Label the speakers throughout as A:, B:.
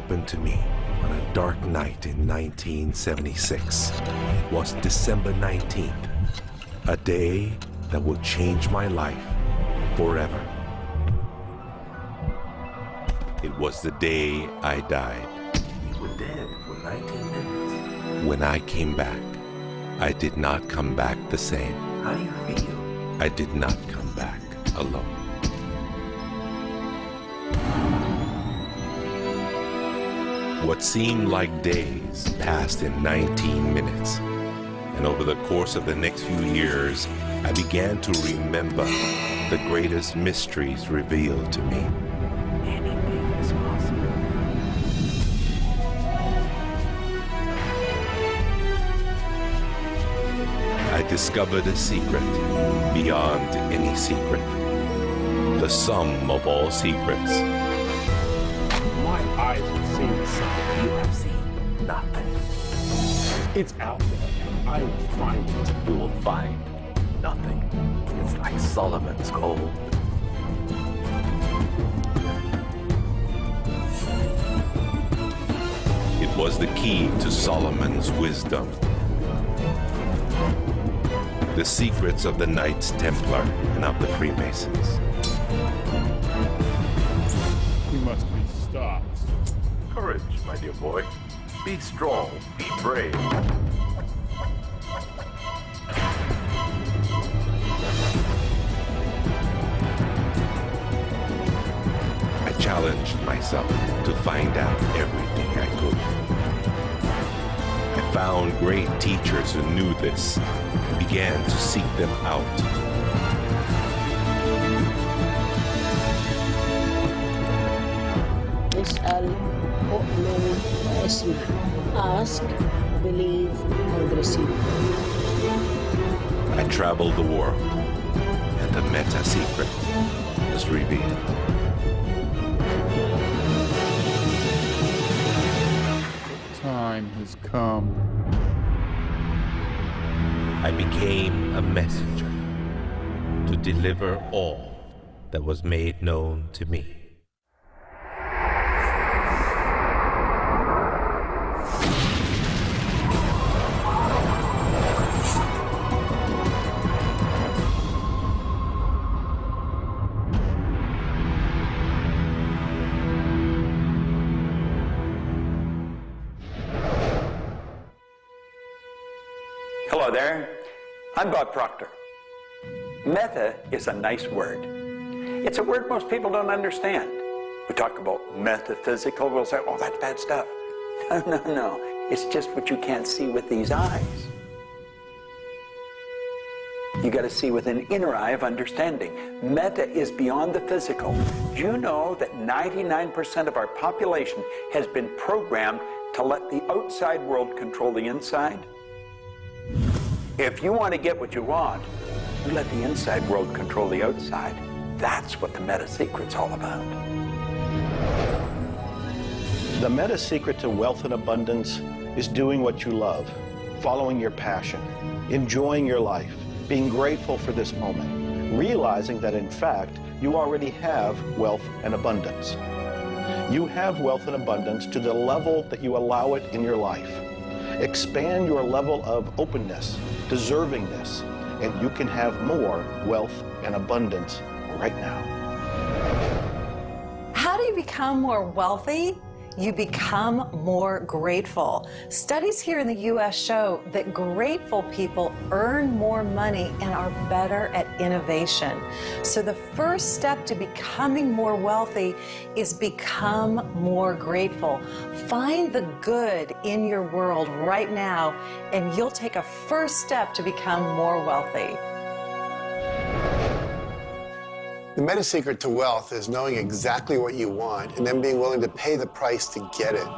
A: happened to me on a dark night in 1976. It was December 19th, a day that will change my life forever. It was the day I died. You were dead for 19 minutes. When I came back, I did not come back the same. How do you feel? I did not come back alone. What seemed like days passed in 19 minutes. And over the course of the next few years, I began to remember the greatest mysteries revealed to me. Anything is possible. I discovered a secret beyond any secret. The sum of all secrets.
B: My eyes have seen something.
A: You have seen nothing.
B: It's out there. I will find it.
A: You will find nothing. It's like Solomon's gold. It was the key to Solomon's wisdom. The secrets of the Knights Templar and of the Freemasons.
B: We must be stopped.
A: Courage, my dear boy. Be strong, be brave. I challenged myself to find out everything I could. I found great teachers who knew this and began to seek them out.
C: اسأل أؤمن واسمع. Ask, believe, and receive.
A: I traveled the world, and the meta secret was revealed.
B: Time has come.
A: I became a messenger to deliver all that was made known to me.
D: Hello there, I'm Bob Proctor. Meta is a nice word. It's a word most people don't understand. We talk about metaphysical, we'll say, oh, that's bad stuff. No, it's just what you can't see with these eyes. You got to see with an inner eye of understanding. Meta is beyond the physical. Do you know that 99% of our population has been programmed to let the outside world control the inside? If you want to get what you want, you let the inside world control the outside. That's what the meta secret's all about.
E: The meta secret to wealth and abundance is doing what you love, following your passion, enjoying your life, being grateful for this moment, realizing that in fact, you already have wealth and abundance. You have wealth and abundance to the level that you allow it in your life. Expand your level of openness, deservingness, and you can have more wealth and abundance right now.
F: How do you become more wealthy? You become more grateful. Studies here in the U.S. show that grateful people earn more money and are better at innovation. So the first step to becoming more wealthy is become more grateful. Find the good in your world right now, and you'll take a first step to become more wealthy.
G: The meta secret to wealth is knowing exactly what you want and then being willing to pay the price to get it.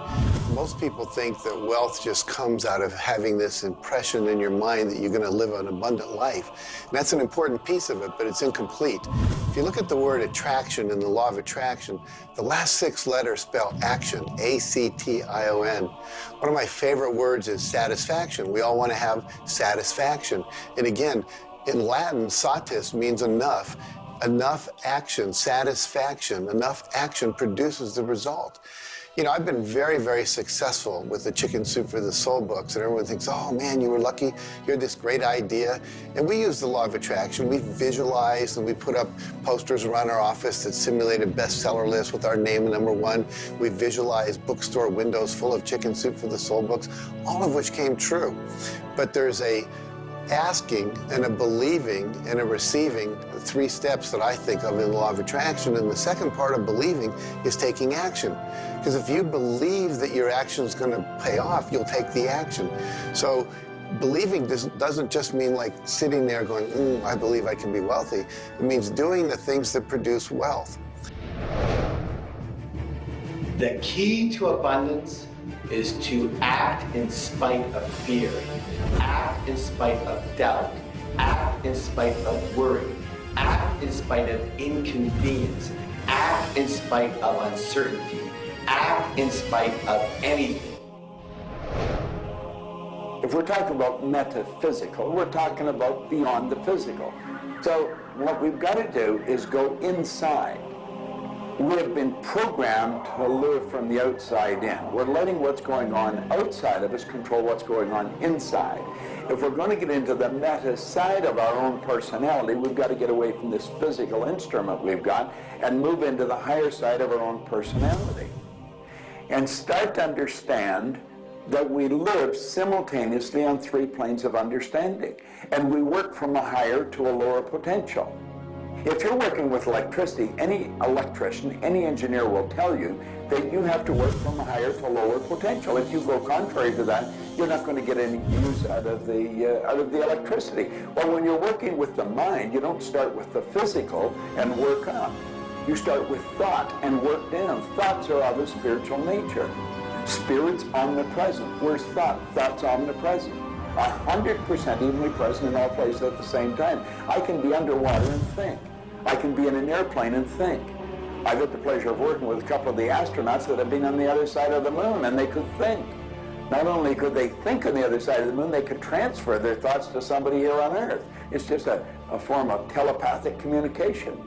G: Most people think that wealth just comes out of having this impression in your mind that you're going to live an abundant life. And that's an important piece of it, but it's incomplete. If you look at the word attraction and the law of attraction, the last 6 letters spell action, A-C-T-I-O-N. One of my favorite words is satisfaction. We all want to have satisfaction. And again, in Latin, satis means enough. Enough action, satisfaction, enough action produces the result. You know, I've been very, very successful with the Chicken Soup for the Soul books, and everyone thinks, oh man, you were lucky, you had this great idea. And we use the law of attraction. We visualized and we put up posters around our office that simulated bestseller lists with our name #1. We visualized bookstore windows full of Chicken Soup for the Soul books, all of which came true. But there's a asking and a believing and a receiving, the 3 steps that I think of in the law of attraction. And the second part of believing is taking action. Because if you believe that your action is going to pay off, you'll take the action. So believing doesn't just mean like sitting there going, I believe I can be wealthy. It means doing the things that produce wealth.
H: The key to abundance is to act in spite of fear, act in spite of doubt, act in spite of worry, act in spite of inconvenience, act in spite of uncertainty, act in spite of anything.
D: If we're talking about metaphysical, we're talking about beyond the physical. So what we've got to do is go inside. We have been programmed to live from the outside in. We're letting what's going on outside of us control what's going on inside. If we're going to get into the meta side of our own personality, we've got to get away from this physical instrument we've got and move into the higher side of our own personality. And start to understand that we live simultaneously on 3 planes of understanding. And we work from a higher to a lower potential. If you're working with electricity, any electrician, any engineer will tell you that you have to work from a higher to a lower potential. If you go contrary to that, you're not going to get any use out of the electricity. Well, when you're working with the mind, you don't start with the physical and work up. You start with thought and work down. Thoughts are of a spiritual nature. Spirit's omnipresent. Where's thought? Thought's omnipresent. 100% evenly present in all places at the same time. I can be underwater and think. I can be in an airplane and think. I've had the pleasure of working with a couple of the astronauts that have been on the other side of the moon, and they could think. Not only could they think on the other side of the moon, they could transfer their thoughts to somebody here on Earth. It's just a form of telepathic communication.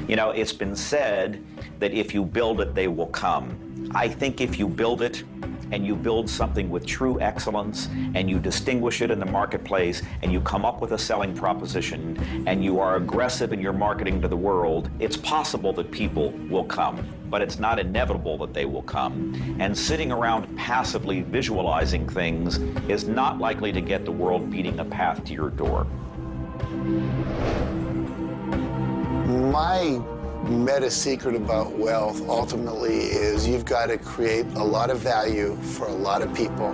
I: You know, it's been said that if you build it, they will come. I think if you build it, and you build something with true excellence, and you distinguish it in the marketplace, and you come up with a selling proposition, and you are aggressive in your marketing to the world, it's possible that people will come, but it's not inevitable that they will come. And sitting around passively visualizing things is not likely to get the world beating a path to your door.
G: My meta secret about wealth ultimately is you've got to create a lot of value for a lot of people.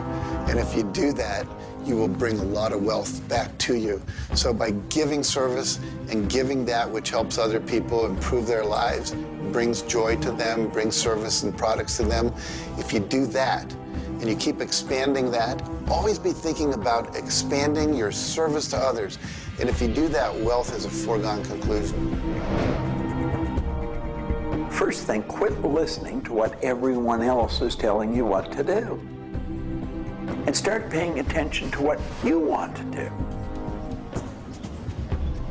G: And if you do that, you will bring a lot of wealth back to you. So by giving service and giving that which helps other people improve their lives, brings joy to them, brings service and products to them, if you do that and you keep expanding that, always be thinking about expanding your service to others. And if you do that, wealth is a foregone conclusion.
D: First thing, quit listening to what everyone else is telling you what to do. And start paying attention to what you want to do.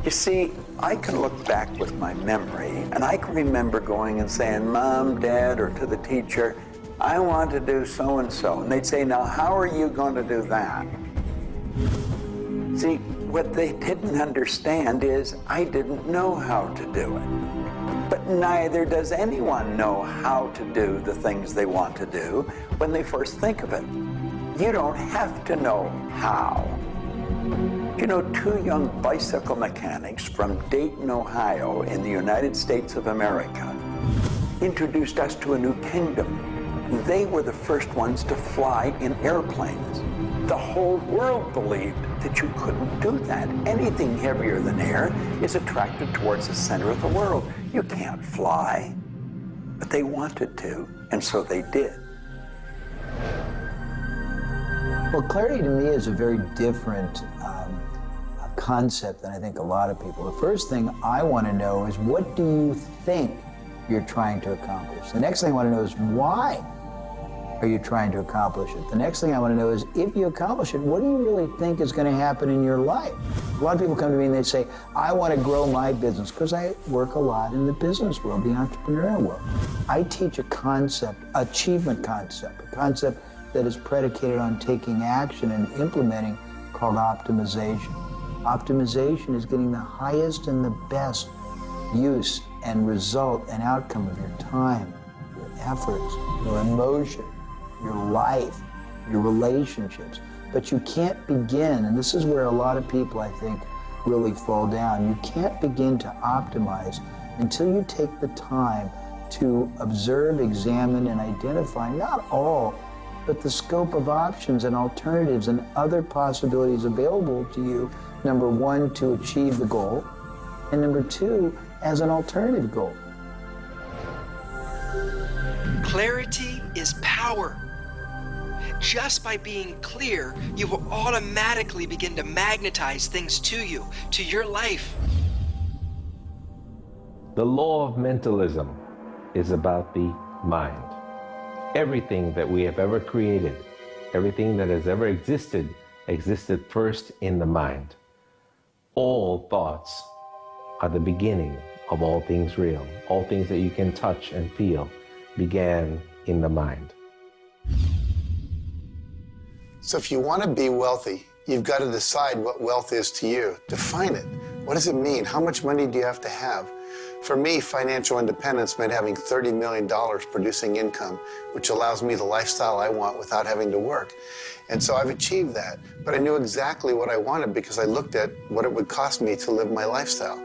D: You see, I can look back with my memory, and I can remember going and saying, Mom, Dad, or to the teacher, I want to do so-and-so. And they'd say, now, how are you going to do that? See, what they didn't understand is I didn't know how to do it. But neither does anyone know how to do the things they want to do when they first think of it. You don't have to know how. You know, 2 young bicycle mechanics from Dayton, Ohio, in the United States of America, introduced us to a new kingdom. They were the first ones to fly in airplanes. The whole world believed that you couldn't do that. Anything heavier than air is attracted towards the center of the world. You can't fly. But they wanted to, and so they did.
J: Well, clarity to me is a very different concept than I think a lot of people. The first thing I want to know is, what do you think you're trying to accomplish? The next thing I want to know is, why are you trying to accomplish it? The next thing I want to know is, if you accomplish it, what do you really think is going to happen in your life? A lot of people come to me and they say, I want to grow my business, because I work a lot in the business world, the entrepreneurial world. I teach a concept, achievement concept, a concept that is predicated on taking action and implementing, called optimization. Optimization is getting the highest and the best use and result and outcome of your time, your efforts, your emotion, your life, your relationships. But you can't begin, and this is where a lot of people, I think, really fall down. You can't begin to optimize until you take the time to observe, examine, and identify not all, but the scope of options and alternatives and other possibilities available to you, number one, to achieve the goal, and number two, as an alternative goal.
K: Clarity is power. Just by being clear, you will automatically begin to magnetize things to you, to your life.
L: The law of mentalism is about the mind. Everything that we have ever created, everything that has ever existed first in the mind. All thoughts are the beginning of all things real. All things that you can touch and feel began in the mind.
G: So if you want to be wealthy, you've got to decide what wealth is to you. Define it. What does it mean? How much money do you have to have? For me, financial independence meant having $30 million producing income, which allows me the lifestyle I want without having to work. And so I've achieved that. But I knew exactly what I wanted because I looked at what it would cost me to live my lifestyle.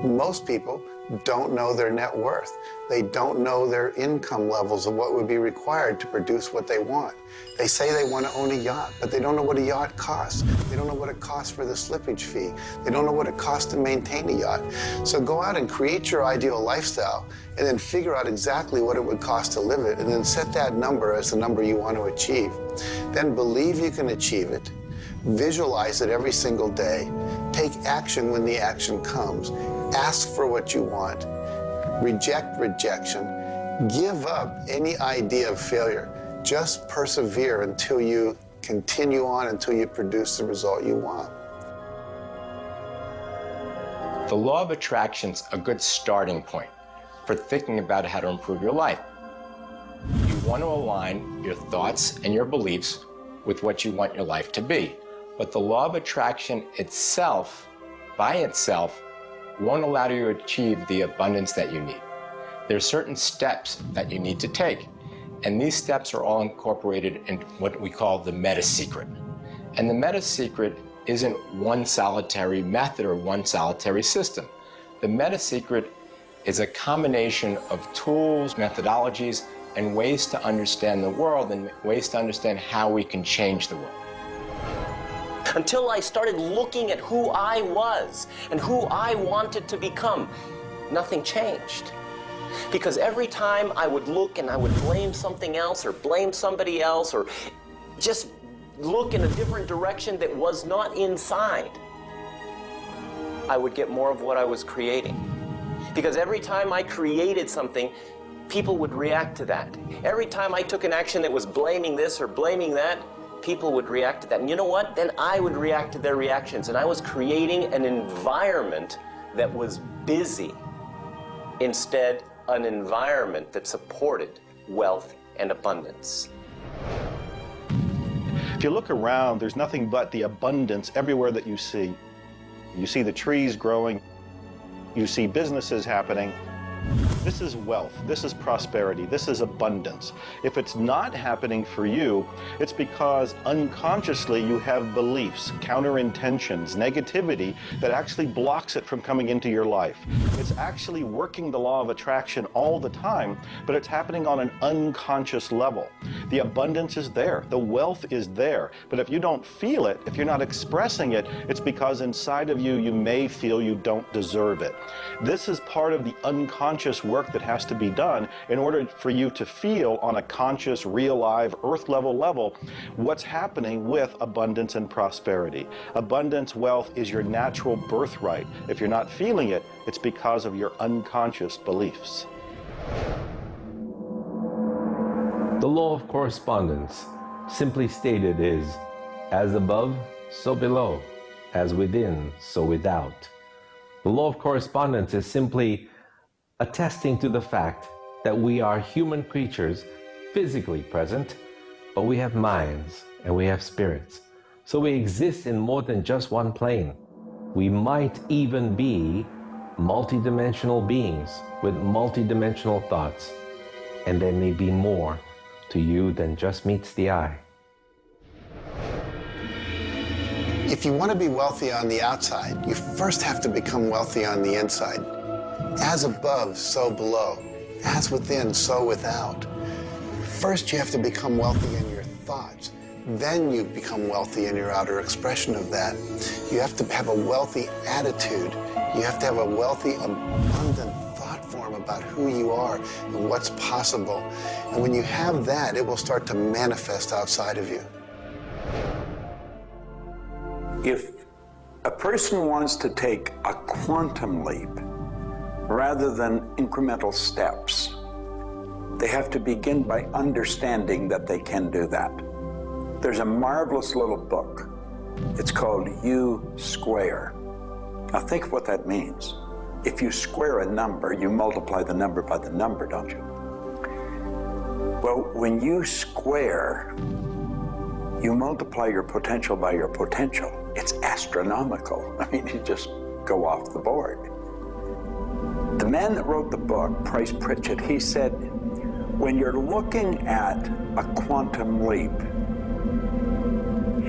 G: Most people don't know their net worth. They don't know their income levels of what would be required to produce what they want. They say they want to own a yacht, but they don't know what a yacht costs. They don't know what it costs for the slippage fee. They don't know what it costs to maintain a yacht. So go out and create your ideal lifestyle and then figure out exactly what it would cost to live it, and then set that number as the number you want to achieve. Then believe you can achieve it. Visualize it every single day. Take action when the action comes. Ask for what you want. Reject rejection. Give up any idea of failure. Just persevere until you continue on, until you produce the result you want.
M: The law of attraction's a good starting point for thinking about how to improve your life. You want to align your thoughts and your beliefs with what you want your life to be. But the law of attraction itself, by itself, won't allow you to achieve the abundance that you need. There are certain steps that you need to take, and these steps are all incorporated in what we call the meta secret. And the meta secret isn't one solitary method or one solitary system. The meta secret is a combination of tools, methodologies, and ways to understand the world and ways to understand how we can change the world.
N: Until I started looking at who I was and who I wanted to become, nothing changed. Because every time I would look and I would blame something else or blame somebody else or just look in a different direction that was not inside, I would get more of what I was creating. Because every time I created something, people would react to that. Every time I took an action that was blaming this or blaming that, people would react to that. And you know what? Then I would react to their reactions. And I was creating an environment that was busy. Instead, an environment that supported wealth and abundance.
E: If you look around, there's nothing but the abundance everywhere that you see. You see the trees growing. You see businesses happening. This is wealth, this is prosperity, this is abundance. If it's not happening for you, it's because unconsciously you have beliefs, counter-intentions, negativity that actually blocks it from coming into your life. It's actually working the law of attraction all the time, but it's happening on an unconscious level. The abundance is there, the wealth is there, but if you don't feel it, if you're not expressing it, it's because inside of you, you may feel you don't deserve it. This is part of the unconscious work that has to be done in order for you to feel on a conscious, real, live, earth level what's happening with abundance and prosperity. Abundance, wealth is your natural birthright. If you're not feeling it, it's because of your unconscious beliefs.
L: The law of correspondence, simply stated, is as above, so below, as within, so without. The law of correspondence is simply attesting to the fact that we are human creatures physically present, but we have minds and we have spirits. So we exist in more than just one plane. We might even be multidimensional beings with multidimensional thoughts, and there may be more to you than just meets the eye.
G: If you want to be wealthy on the outside, you first have to become wealthy on the inside. As above, so below. As within, so without. First, you have to become wealthy in your thoughts. Then you become wealthy in your outer expression of that. You have to have a wealthy attitude. You have to have a wealthy, abundant thought form about who you are and what's possible. And when you have that, it will start to manifest outside of you.
D: If a person wants to take a quantum leap rather than incremental steps, they have to begin by understanding that they can do that. There's a marvelous little book. It's called U Square. Now think of what that means. If you square a number, you multiply the number by the number, don't you? Well, when you square, you multiply your potential by your potential. It's astronomical. I mean, you just go off the board. The man that wrote the book, Price Pritchett, he said, when you're looking at a quantum leap,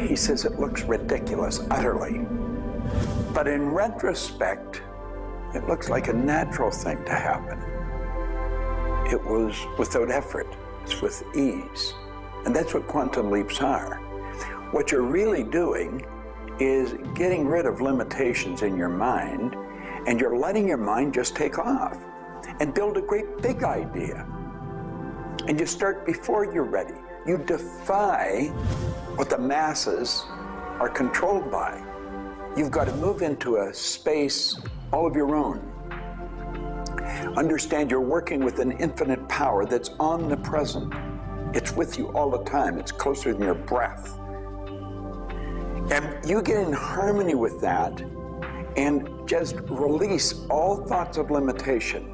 D: he says it looks ridiculous, utterly. But in retrospect, it looks like a natural thing to happen. It was without effort. It's with ease. And that's what quantum leaps are. What you're really doing is getting rid of limitations in your mind, and you're letting your mind just take off and build a great big idea. And you start before you're ready. You defy what the masses are controlled by. You've got to move into a space all of your own. Understand you're working with an infinite power that's omnipresent. It's with you all the time. It's closer than your breath. And you get in harmony with that and just release all thoughts of limitation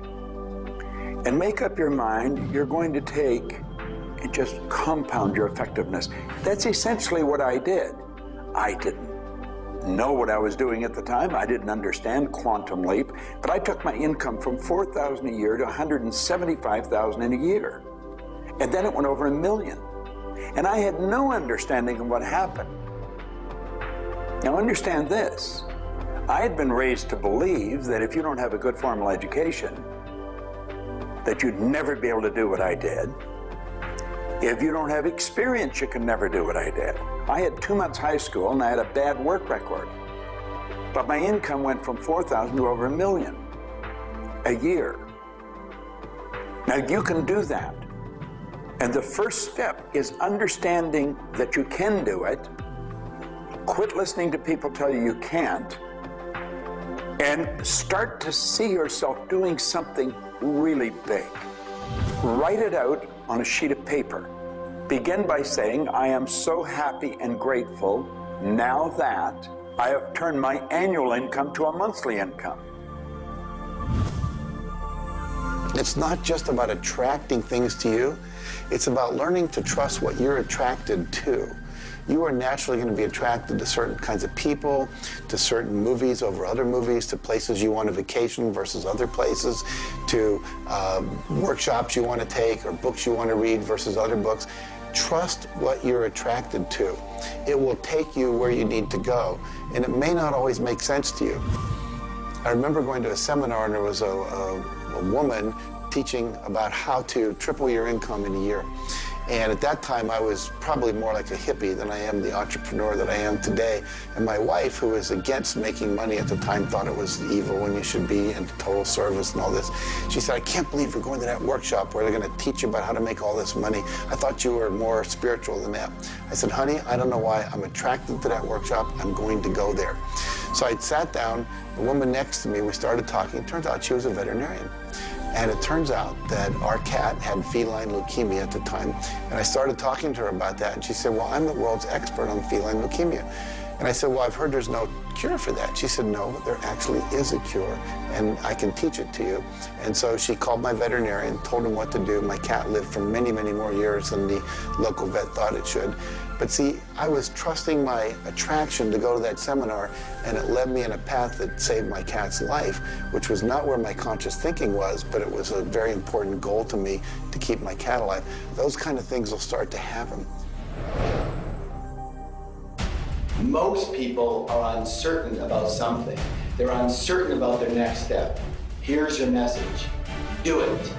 D: and make up your mind you're going to take and just compound your effectiveness. That's essentially what I did. I didn't know what I was doing at the time. I didn't understand quantum leap, but I took my income from $4,000 a year to $175,000 in a year. And then it went over $1 million. And I had no understanding of what happened. Now understand this. I had been raised to believe that if you don't have a good formal education, that you'd never be able to do what I did. If you don't have experience, you can never do what I did. I had 2 months high school and I had a bad work record. But my income went from $4,000 to over $1 million a year. Now you can do that. And the first step is understanding that you can do it. Quit listening to people tell you you can't. And start to see yourself doing something really big. Write it out on a sheet of paper. Begin by saying, I am so happy and grateful now that I have turned my annual income to a monthly income.
G: It's not just about attracting things to you. It's about learning to trust what you're attracted to. You are naturally going to be attracted to certain kinds of people, to certain movies over other movies, to places you want to vacation versus other places, to workshops you want to take or books you want to read versus other books. Trust what you're attracted to. It will take you where you need to go, and it may not always make sense to you. I remember going to a seminar, and there was a woman teaching about how to triple your income in a year. And at that time, I was probably more like a hippie than I am the entrepreneur that I am today. And my wife, who was against making money at the time, thought it was evil when you should be into total service and all this. She said, I can't believe you're going to that workshop where they're going to teach you about how to make all this money. I thought you were more spiritual than that. I said, honey, I don't know why. I'm attracted to that workshop. I'm going to go there. So I sat down, the woman next to me, we started talking. It turns out she was a veterinarian. And it turns out that our cat had feline leukemia at the time. And I started talking to her about that. And she said, well, I'm the world's expert on feline leukemia. And I said, well, I've heard there's no cure for that. She said, no, there actually is a cure, and I can teach it to you. And so she called my veterinarian, told him what to do. My cat lived for many, many more years than the local vet thought it should. But see, I was trusting my attraction to go to that seminar, and it led me in a path that saved my cat's life, which was not where my conscious thinking was, but it was a very important goal to me to keep my cat alive. Those kind of things will start to happen.
H: Most people are uncertain about something. They're uncertain about their next step. Here's your message. Do it.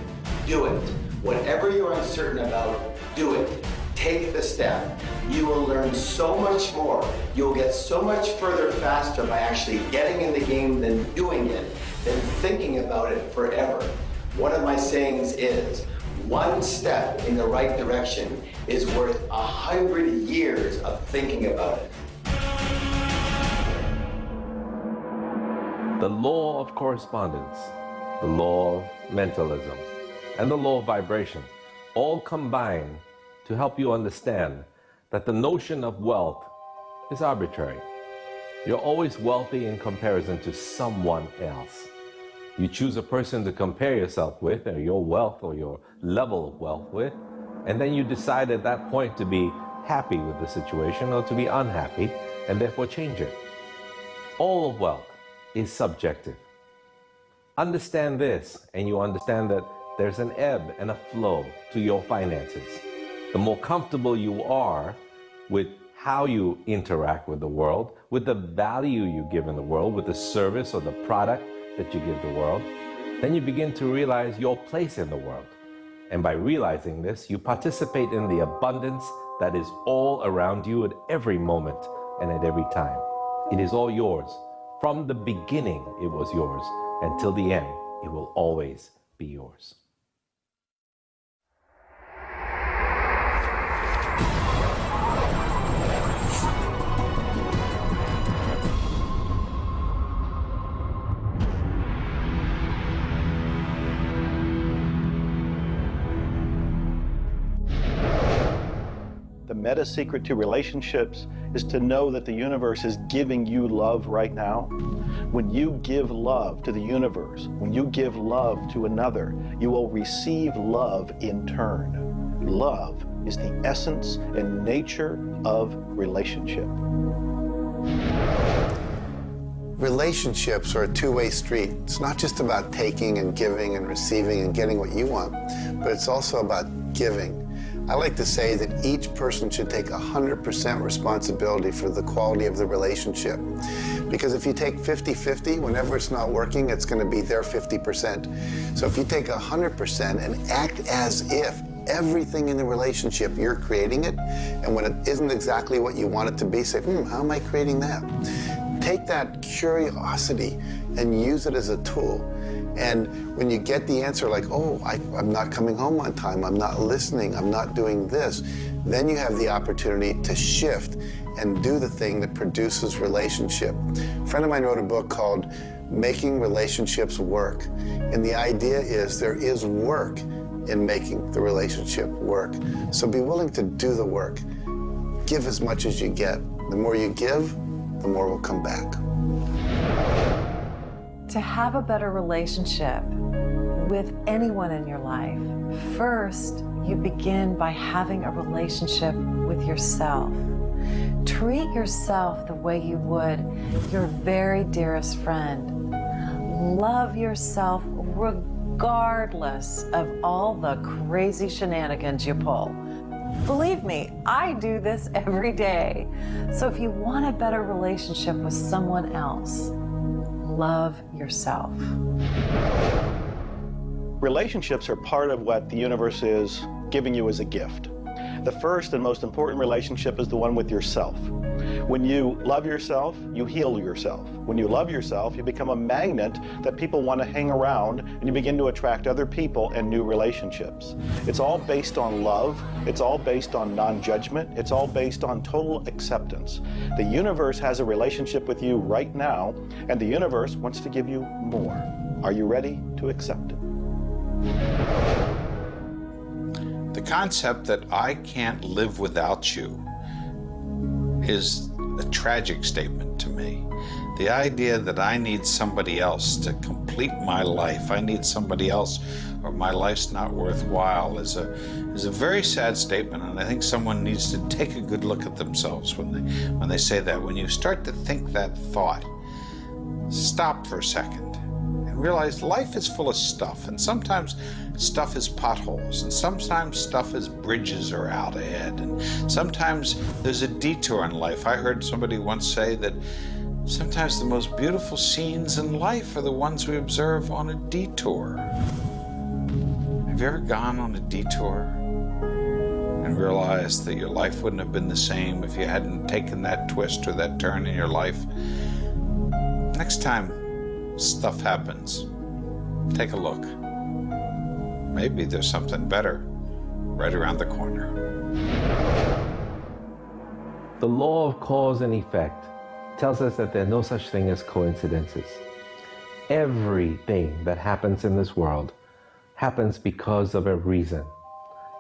H: Do it. Whatever you're uncertain about, do it. Take the step. You will learn so much more. You'll get so much further faster by actually getting in the game than doing it, than thinking about it forever. One of my sayings is, one step in the right direction is worth 100 years of thinking about it.
L: The law of correspondence, the law of mentalism, and the law of vibration all combine to help you understand that the notion of wealth is arbitrary. You're always wealthy in comparison to someone else. You choose a person to compare yourself with, or your wealth or your level of wealth with, and then you decide at that point to be happy with the situation or to be unhappy, and therefore change it. All of wealth is subjective. Understand this, and you understand that there's an ebb and a flow to your finances. The more comfortable you are with how you interact with the world, with the value you give in the world, with the service or the product that you give the world, then you begin to realize your place in the world. And by realizing this, you participate in the abundance that is all around you at every moment and at every time. It is all yours. From the beginning, it was yours. Until the end, it will always be yours.
E: The meta secret to relationships is to know that the universe is giving you love right now. When you give love to the universe, when you give love to another, you will receive love in turn. Love is the essence and nature of relationship.
G: Relationships are a two-way street. It's not just about taking and giving and receiving and getting what you want, but it's also about giving. I like to say that each person should take 100% responsibility for the quality of the relationship. Because if you take 50-50, whenever it's not working, it's going to be their 50%. So if you take 100% and act as if everything in the relationship, you're creating it, and when it isn't exactly what you want it to be, say, how am I creating that? Take that curiosity and use it as a tool. And when you get the answer like, oh, I'm not coming home on time, I'm not listening, I'm not doing this, then you have the opportunity to shift and do the thing that produces relationship. A friend of mine wrote a book called Making Relationships Work. And the idea is there is work in making the relationship work. So be willing to do the work. Give as much as you get. The more you give, the more will come back.
F: To have a better relationship with anyone in your life, first, you begin by having a relationship with yourself. Treat yourself the way you would your very dearest friend. Love yourself regardless of all the crazy shenanigans you pull. Believe me, I do this every day. So if you want a better relationship with someone else, love yourself.
E: Relationships are part of what the universe is giving you as a gift. The first and most important relationship is the one with yourself. When you love yourself, you heal yourself. When you love yourself, you become a magnet that people want to hang around, and you begin to attract other people and new relationships. It's all based on love. It's all based on non-judgment. It's all based on total acceptance. The universe has a relationship with you right now, and the universe wants to give you more. Are you ready to accept it?
O: The concept that I can't live without you is a tragic statement to me. The idea that I need somebody else to complete my life, I need somebody else or my life's not worthwhile is a very sad statement, and I think someone needs to take a good look at themselves when they say that. When you start to think that thought, stop for a second and realize life is full of stuff, and sometimes stuff is potholes, and sometimes stuff is bridges are out ahead, and sometimes there's a detour in life. I heard somebody once say that sometimes the most beautiful scenes in life are the ones we observe on a detour. Have you ever gone on a detour and realized that your life wouldn't have been the same if you hadn't taken that twist or that turn in your life? Next time stuff happens, take a look. Maybe there's something better right around the corner.
L: The law of cause and effect tells us that there are no such thing as coincidences. Everything that happens in this world happens because of a reason.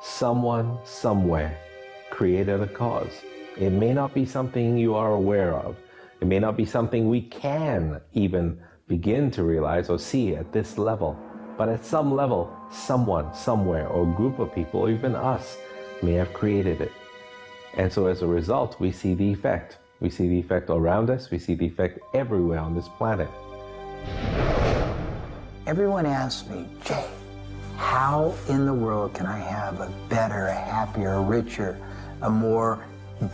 L: Someone, somewhere, created a cause. It may not be something you are aware of. It may not be something we can even begin to realize or see at this level. But at some level, someone, somewhere, or a group of people, or even us, may have created it. And so as a result, we see the effect. We see the effect around us. We see the effect everywhere on this planet.
J: Everyone asks me, Jay, how in the world can I have a better, a happier, a richer, a more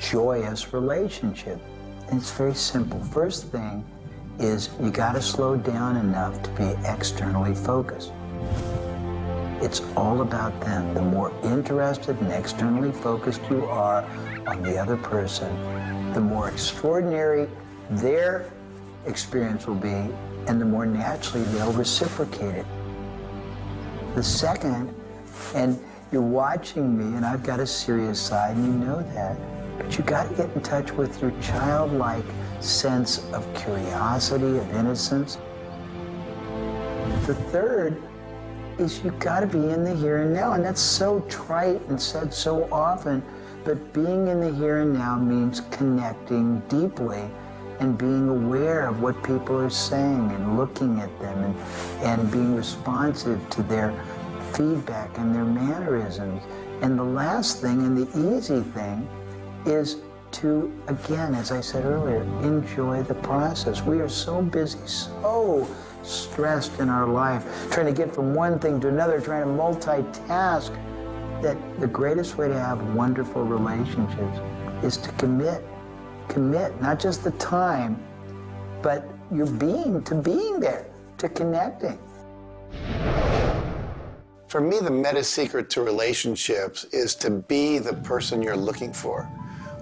J: joyous relationship? And it's very simple. First thing is you got to slow down enough to be externally focused. It's all about them. The more interested and externally focused you are on the other person, the more extraordinary their experience will be, and the more naturally they'll reciprocate it. The second, and you're watching me, and I've got a serious side, and you know that, but you got to get in touch with your childlike sense of curiosity, of innocence. The third is you got to be in the here and now, and that's so trite and said so often, but being in the here and now means connecting deeply and being aware of what people are saying and looking at them and being responsive to their feedback and their mannerisms. And the last thing, and the easy thing, is to, again, as I said earlier, enjoy the process. We are so busy, so stressed in our life, trying to get from one thing to another, trying to multitask, that the greatest way to have wonderful relationships is to commit. Commit, not just the time, but your being, to being there, to connecting.
G: For me, the meta secret to relationships is to be the person you're looking for.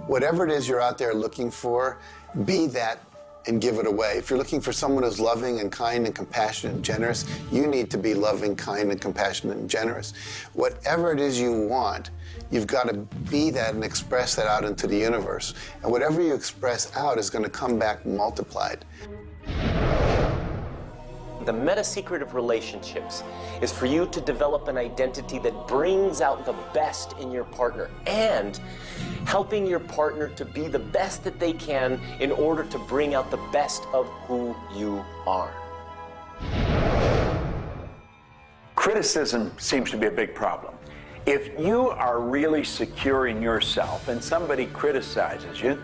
G: Whatever it is you're out there looking for, be that and give it away. If you're looking for someone who's loving and kind and compassionate and generous, you need to be loving, kind, and compassionate and generous. Whatever it is you want, you've got to be that and express that out into the universe. And whatever you express out is going to come back multiplied.
N: The meta secret of relationships is for you to develop an identity that brings out the best in your partner and helping your partner to be the best that they can in order to bring out the best of who you are.
D: Criticism seems to be a big problem. If you are really secure in yourself and somebody criticizes you,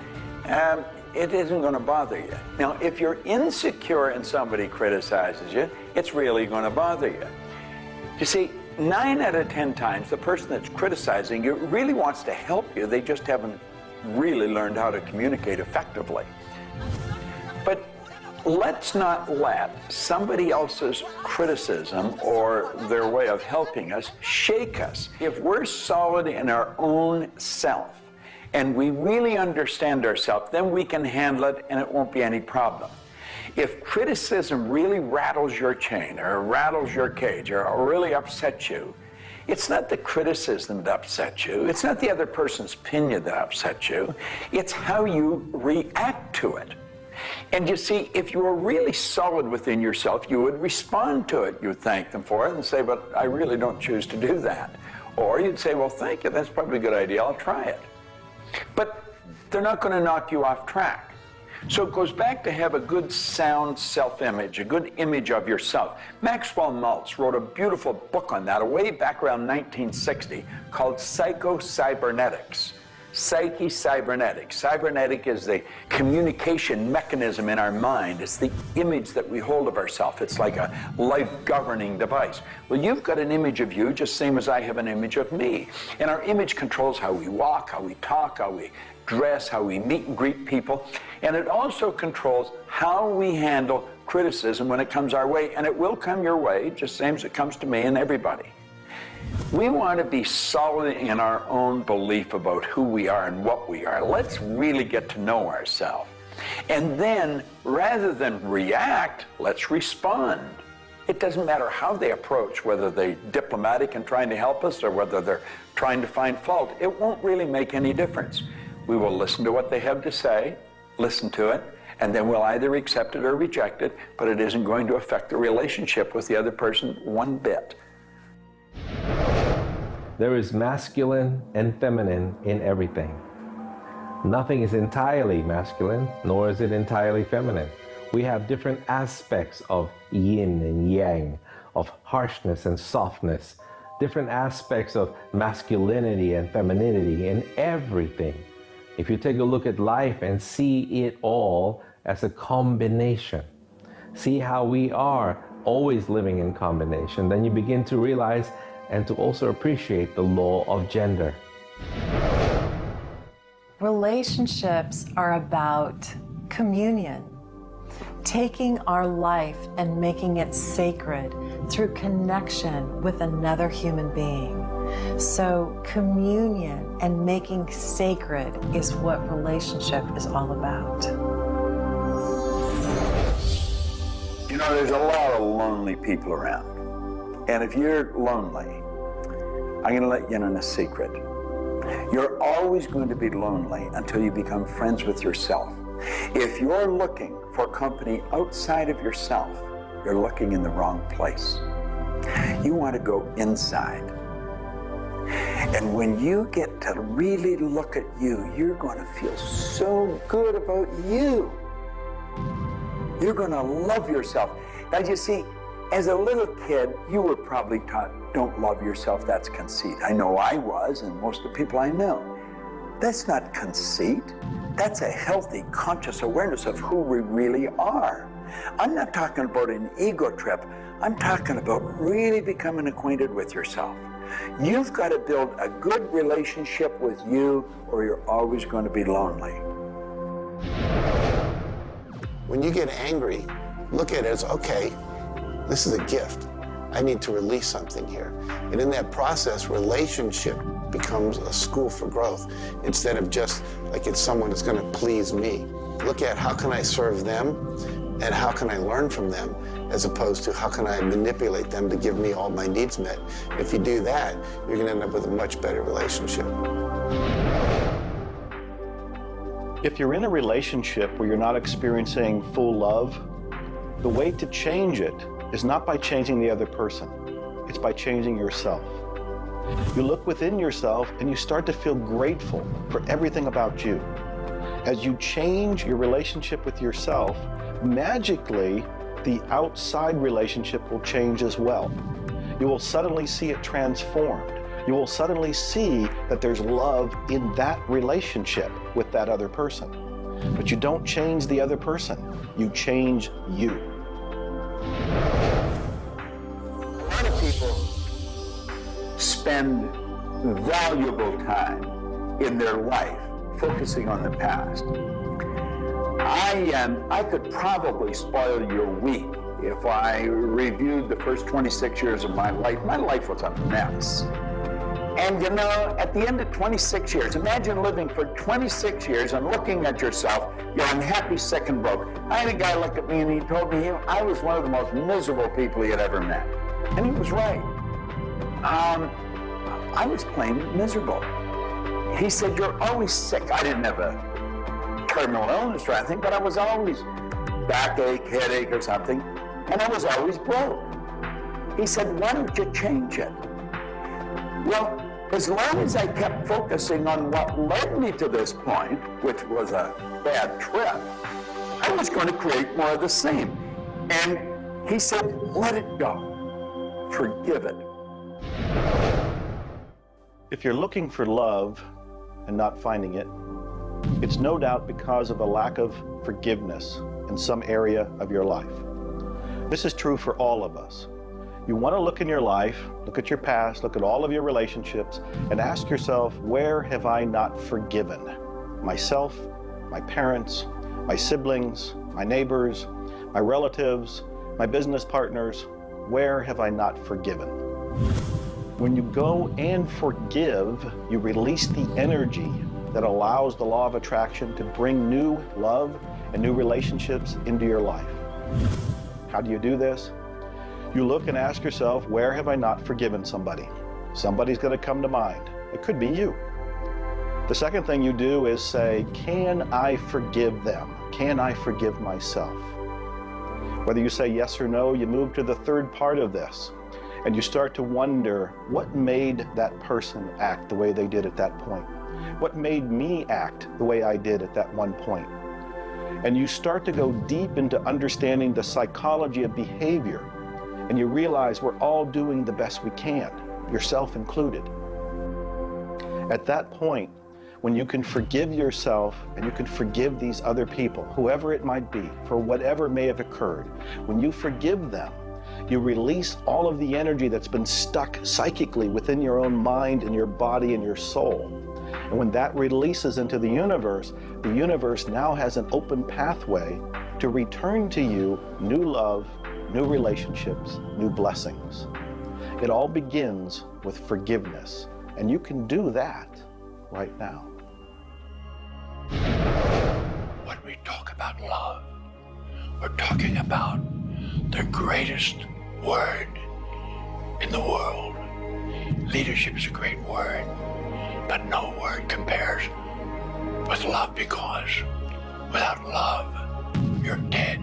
D: it isn't going to bother you. Now, if you're insecure and somebody criticizes you, it's really going to bother you. You see, 9 out of 10 times, the person that's criticizing you really wants to help you. They just haven't really learned how to communicate effectively. But let's not let somebody else's criticism or their way of helping us shake us. If we're solid in our own self, and we really understand ourselves, then we can handle it and it won't be any problem. If criticism really rattles your chain or rattles your cage or really upsets you, it's not the criticism that upsets you. It's not the other person's opinion that upsets you. It's how you react to it. And you see, if you were really solid within yourself, you would respond to it. You would thank them for it and say, but I really don't choose to do that. Or you'd say, well, thank you, that's probably a good idea, I'll try it. But they're not going to knock you off track. So it goes back to have a good, sound self-image, a good image of yourself. Maxwell Maltz wrote a beautiful book on that way back around 1960 called Psycho-Cybernetics. Psyche-cybernetics. Cybernetic is the communication mechanism in our mind. It's the image that we hold of ourselves. It's like a life-governing device. Well, you've got an image of you just same as I have an image of me. And our image controls how we walk, how we talk, how we dress, how we meet and greet people. And it also controls how we handle criticism when it comes our way. And it will come your way, just same as it comes to me and everybody. We want to be solid in our own belief about who we are and what we are. Let's really get to know ourselves. And then, rather than react, let's respond. It doesn't matter how they approach, whether they're diplomatic and trying to help us or whether they're trying to find fault. It won't really make any difference. We will listen to what they have to say, listen to it, and then we'll either accept it or reject it, but it isn't going to affect the relationship with the other person one bit.
L: There is masculine and feminine in everything. Nothing is entirely masculine, nor is it entirely feminine. We have different aspects of yin and yang, of harshness and softness, different aspects of masculinity and femininity in everything. If you take a look at life and see it all as a combination, see how we are always living in combination, then you begin to realize and to also appreciate the law of gender.
F: Relationships are about communion, taking our life and making it sacred through connection with another human being. So communion and making sacred is what relationship is all about.
D: You know, there's a lot of lonely people around. And if you're lonely, I'm going to let you in on a secret. You're always going to be lonely until you become friends with yourself. If you're looking for company outside of yourself, you're looking in the wrong place. You want to go inside. And when you get to really look at you, you're going to feel so good about you. You're going to love yourself. Now, you see, as a little kid, you were probably taught, don't love yourself, that's conceit. I know I was, and most of the people I know. That's not conceit. That's a healthy, conscious awareness of who we really are. I'm not talking about an ego trip. I'm talking about really becoming acquainted with yourself. You've got to build a good relationship with you, or you're always going to be lonely.
G: When you get angry, look at it as, okay, this is a gift. I need to release something here. And in that process, relationship becomes a school for growth instead of just like it's someone that's going to please me. Look at how can I serve them and how can I learn from them, as opposed to how can I manipulate them to give me all my needs met. If you do that, you're going to end up with a much better relationship.
E: If you're in a relationship where you're not experiencing full love, the way to change it is not by changing the other person. It's by changing yourself. You look within yourself and you start to feel grateful for everything about you. As you change your relationship with yourself, magically, the outside relationship will change as well. You will suddenly see it transformed. You will suddenly see that there's love in that relationship with that other person. But you don't change the other person, you change you.
D: A lot of people spend valuable time in their life focusing on the past. I could probably spoil your week if I reviewed the first 26 years of my life. My life was a mess. And you know, at the end of 26 years, imagine living for 26 years and looking at yourself, you're unhappy, sick, and broke. I had a guy look at me and he told me I was one of the most miserable people he had ever met. And he was right. I was plain miserable. He said, you're always sick. I didn't have a terminal illness or anything, but I was always backache, headache or something, and I was always broke. He said, why don't you change it? Well, as long as I kept focusing on what led me to this point, which was a bad trip, I was going to create more of the same. And he said, let it go. Forgive it.
E: If you're looking for love and not finding it, it's no doubt because of a lack of forgiveness in some area of your life. This is true for all of us. You want to look in your life, look at your past, look at all of your relationships, and ask yourself, where have I not forgiven? Myself, my parents, my siblings, my neighbors, my relatives, my business partners, where have I not forgiven? When you go and forgive, you release the energy that allows the law of attraction to bring new love and new relationships into your life. How do you do this? You look and ask yourself, where have I not forgiven somebody? Somebody's going to come to mind. It could be you. The second thing you do is say, can I forgive them? Can I forgive myself? Whether you say yes or no, you move to the third part of this, and you start to wonder, what made that person act the way they did at that point? What made me act the way I did at that one point? And you start to go deep into understanding the psychology of behavior, and you realize we're all doing the best we can, yourself included. At that point, when you can forgive yourself and you can forgive these other people, whoever it might be, for whatever may have occurred, when you forgive them, you release all of the energy that's been stuck psychically within your own mind and your body and your soul. And when that releases into the universe now has an open pathway to return to you new love, new relationships, new blessings. It all begins with forgiveness, and you can do that right now.
P: When we talk about love, we're talking about the greatest word in the world. Leadership is a great word, but no word compares with love, because without love, you're dead.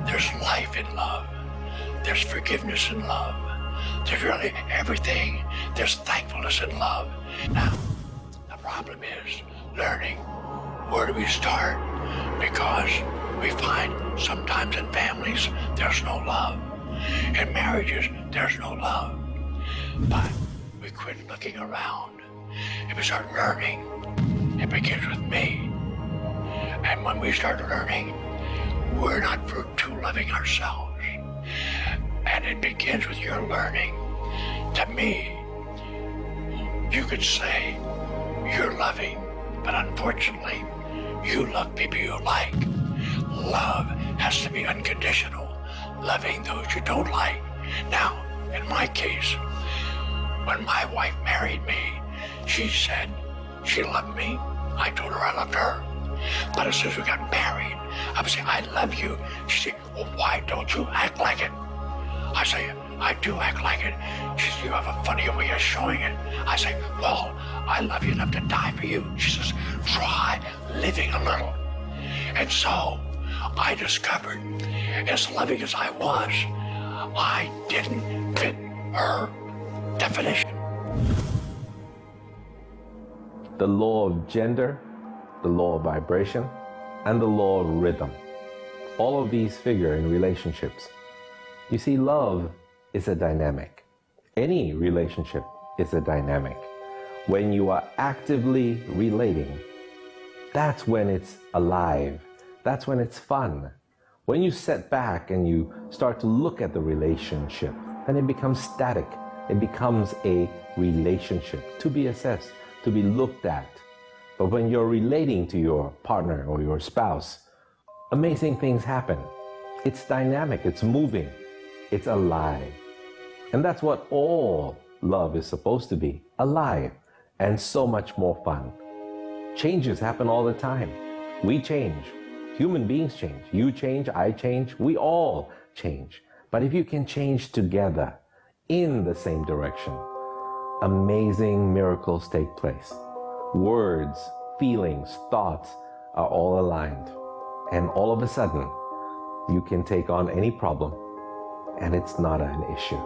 P: There's life in love. There's forgiveness in love. There's really everything. There's thankfulness in love. Now, the problem is learning where do we start, because we find sometimes in families there's no love. In marriages, there's no love. But we quit looking around and we start learning. It begins with me. And when we start learning, we're not too loving ourselves. And it begins with your learning. To me, you could say you're loving, but unfortunately, you love people you like. Love has to be unconditional, loving those you don't like. Now, in my case, when my wife married me, she said she loved me. I told her I loved her. But as soon as we got married, I would say, I love you. She said, well, why don't you act like it? I say, I do act like it. She says, you have a funny way of showing it. I say, well, I love you enough to die for you. She says, try living a little. And so I discovered, as loving as I was, I didn't fit her definition.
L: The law of gender, the law of vibration, and the law of rhythm. All of these figure in relationships. You see, love is a dynamic. Any relationship is a dynamic. When you are actively relating, that's when it's alive. That's when it's fun. When you sit back and you start to look at the relationship, then it becomes static. It becomes a relationship to be assessed, to be looked at. But when you're relating to your partner or your spouse, amazing things happen. It's dynamic, it's moving, it's alive. And that's what all love is supposed to be, alive, and so much more fun. Changes happen all the time. We change. Human beings change. You change, I change, we all change. But if you can change together in the same direction, amazing miracles take place. Words, feelings, thoughts are all aligned. And all of a sudden, you can take on any problem and it's not an issue.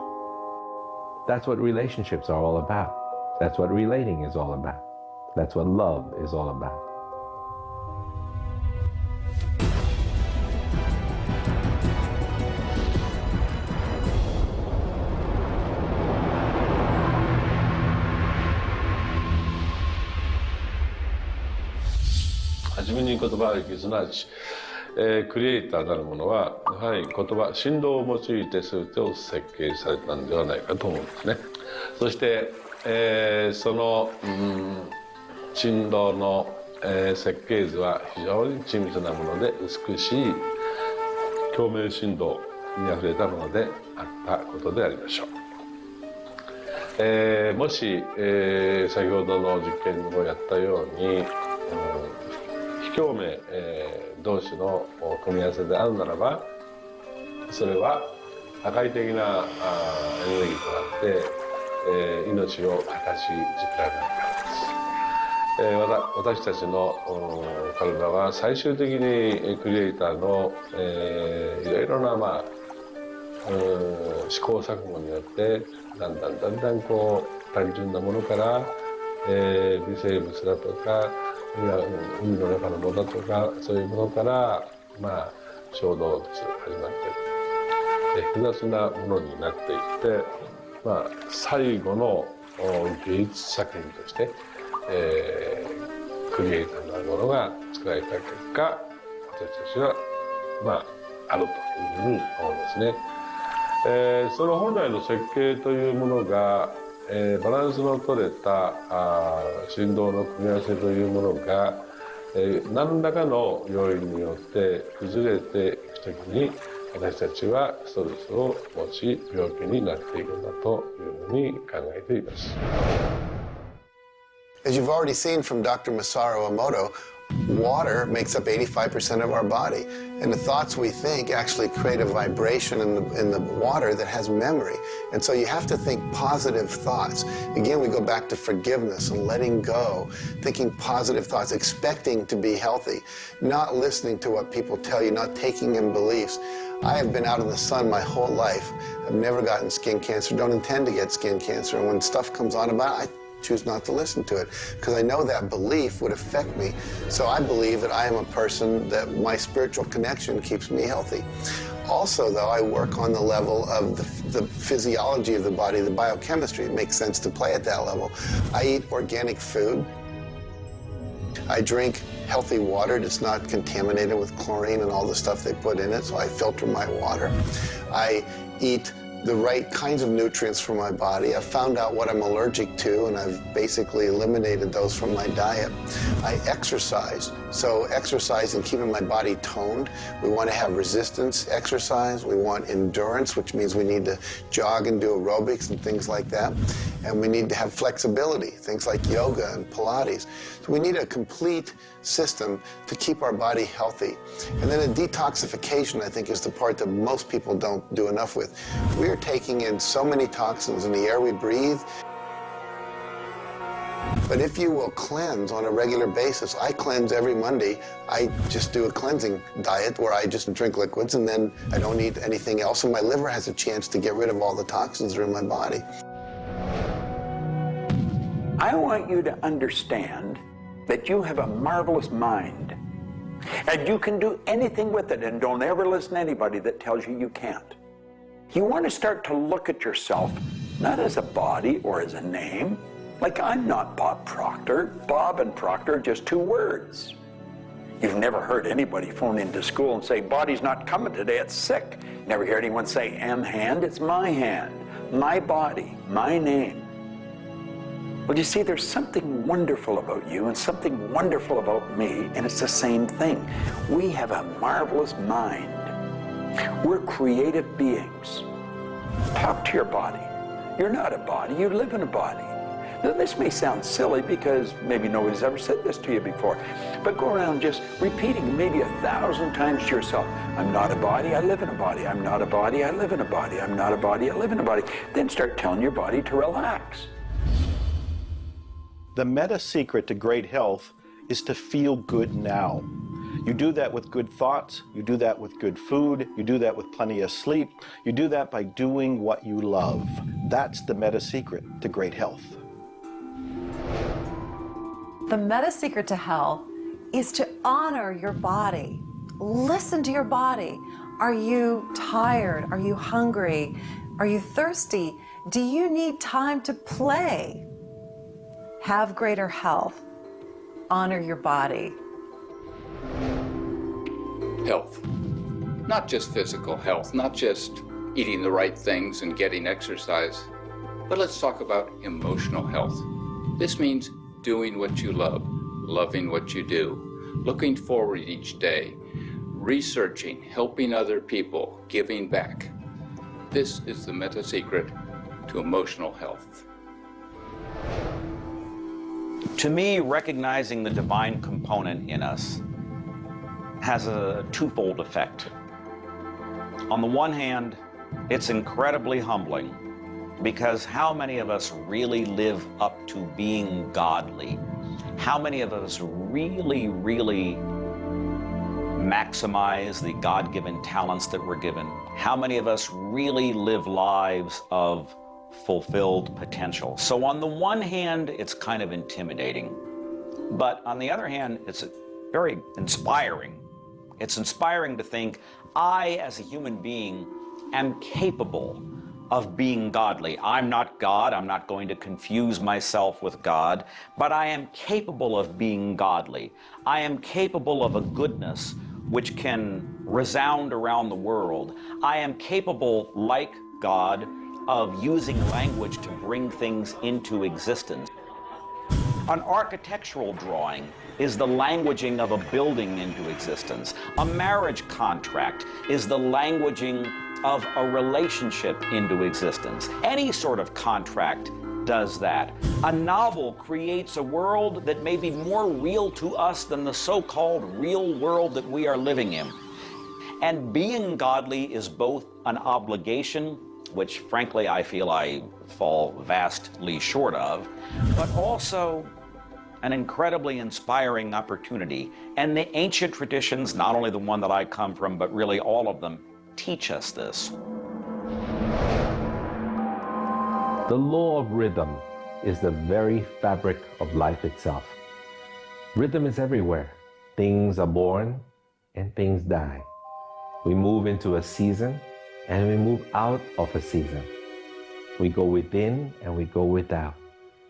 L: That's what relationships are all about. That's what relating is all about. That's what love is all about.
Q: はじめに言葉劇すなわち、クリエイターなるものはやはり言葉振動を用いて全てを設計されたんではないかと思うんですね。そして、その、振動の、設計図は非常に緻密なもので美しい共鳴振動にあふれたものであったことでありましょう。もし、先ほどの実験をやったように、非共鳴、同士の組み合わせであるならば、それは破壊的なエネルギーとなって、命を形作られないからです。私たちの体は最終的にクリエイターの、いろいろな、試行錯誤によってだんだんこう単純なものから、微生物だとか海の中のものだとかそういうものから、小動物始まって複雑なものになっていって、最後の芸術作品として、クリエイターなるものが作られた結果、私たちはあるというふうに思うんですね。その本来の設計というものが、バランスの取れた振動の組み合わせというものが、何らかの要因によって崩れていくときに私たちはストレスを持ち病気になっていくんだというふうに考えています。
G: As you've already seen from Dr. Masaru Emoto, water makes up 85% of our body, and the thoughts we think actually create a vibration in the water that has memory. And so you have to think positive thoughts. Again, we go back to forgiveness and letting go, thinking positive thoughts, expecting to be healthy, not listening to what people tell you, not taking in beliefs. I have been out in the sun my whole life. I've never gotten skin cancer, don't intend to get skin cancer. And when stuff comes on about it, I choose not to listen to it because I know that belief would affect me. So I believe that I am a person that my spiritual connection keeps me healthy. Also, though, I work on the level of the physiology of the body, the biochemistry. It makes sense to play at that level. I eat organic food. I drink healthy water that's not contaminated with chlorine and all the stuff they put in it, so I filter my water. I eat the right kinds of nutrients for my body. I've found out what I'm allergic to, and I've basically eliminated those from my diet. I exercise. So exercise and keeping my body toned. We want to have resistance exercise. We want endurance, which means we need to jog and do aerobics and things like that. And we need to have flexibility, things like yoga and Pilates. So we need a complete system to keep our body healthy. And then a detoxification, I think, is the part that most people don't do enough with. We're taking in so many toxins in the air we breathe. But if you will cleanse on a regular basis, I cleanse every Monday. I just do a cleansing diet where I just drink liquids and then I don't eat anything else, and my liver has a chance to get rid of all the toxins that are in my body.
D: I want you to understand that you have a marvelous mind and you can do anything with it, and don't ever listen to anybody that tells you you can't. You want to start to look at yourself not as a body or as a name. Like, I'm not Bob Proctor. Bob and Proctor are just two words. You've never heard anybody phone into school and say, body's not coming today, it's sick. Never hear anyone say, hand, it's my hand, my body, my name. Well, you see, there's something wonderful about you and something wonderful about me, and it's the same thing. We have a marvelous mind. We're creative beings. Talk to your body. You're not a body, you live in a body. Now, this may sound silly because maybe nobody's ever said this to you before, but go around just repeating maybe 1,000 times to yourself, I'm not a body, I live in a body. I'm not a body, I live in a body. I'm not a body, I live in a body. Then start telling your body to relax.
E: The meta secret to great health is to feel good now. You do that with good thoughts, you do that with good food, you do that with plenty of sleep, you do that by doing what you love. That's the meta secret to great health.
F: The meta secret to health is to honor your body. Listen to your body. Are you tired? Are you hungry? Are you thirsty? Do you need time to play? Have greater health. Honor your body.
R: Health. Not just physical health, not just eating the right things and getting exercise, but let's talk about emotional health. This means doing what you love, loving what you do, looking forward each day, researching, helping other people, giving back. This is the meta secret to emotional health.
I: To me, recognizing the divine component in us has a twofold effect. On the one hand, it's incredibly humbling, because how many of us really live up to being godly? How many of us really maximize the God-given talents that we're given? How many of us really live lives of fulfilled potential? So on the one hand, it's kind of intimidating, but on the other hand, it's very inspiring. It's inspiring to think, I, as a human being, am capable of being godly. I'm not God. I'm not going to confuse myself with God, but I am capable of being godly. I am capable of a goodness which can resound around the world. I am capable, like God, of using language to bring things into existence. An architectural drawing is the languaging of a building into existence. A marriage contract is the languaging of a relationship into existence. Any sort of contract does that. A novel creates a world that may be more real to us than the so-called real world that we are living in. And being godly is both an obligation, which frankly I feel I fall vastly short of, but also an incredibly inspiring opportunity. And the ancient traditions, not only the one that I come from, but really all of them, teach us this.
L: The law of rhythm is the very fabric of life itself. Rhythm is everywhere. Things are born and things die. We move into a season and we move out of a season. We go within and we go without.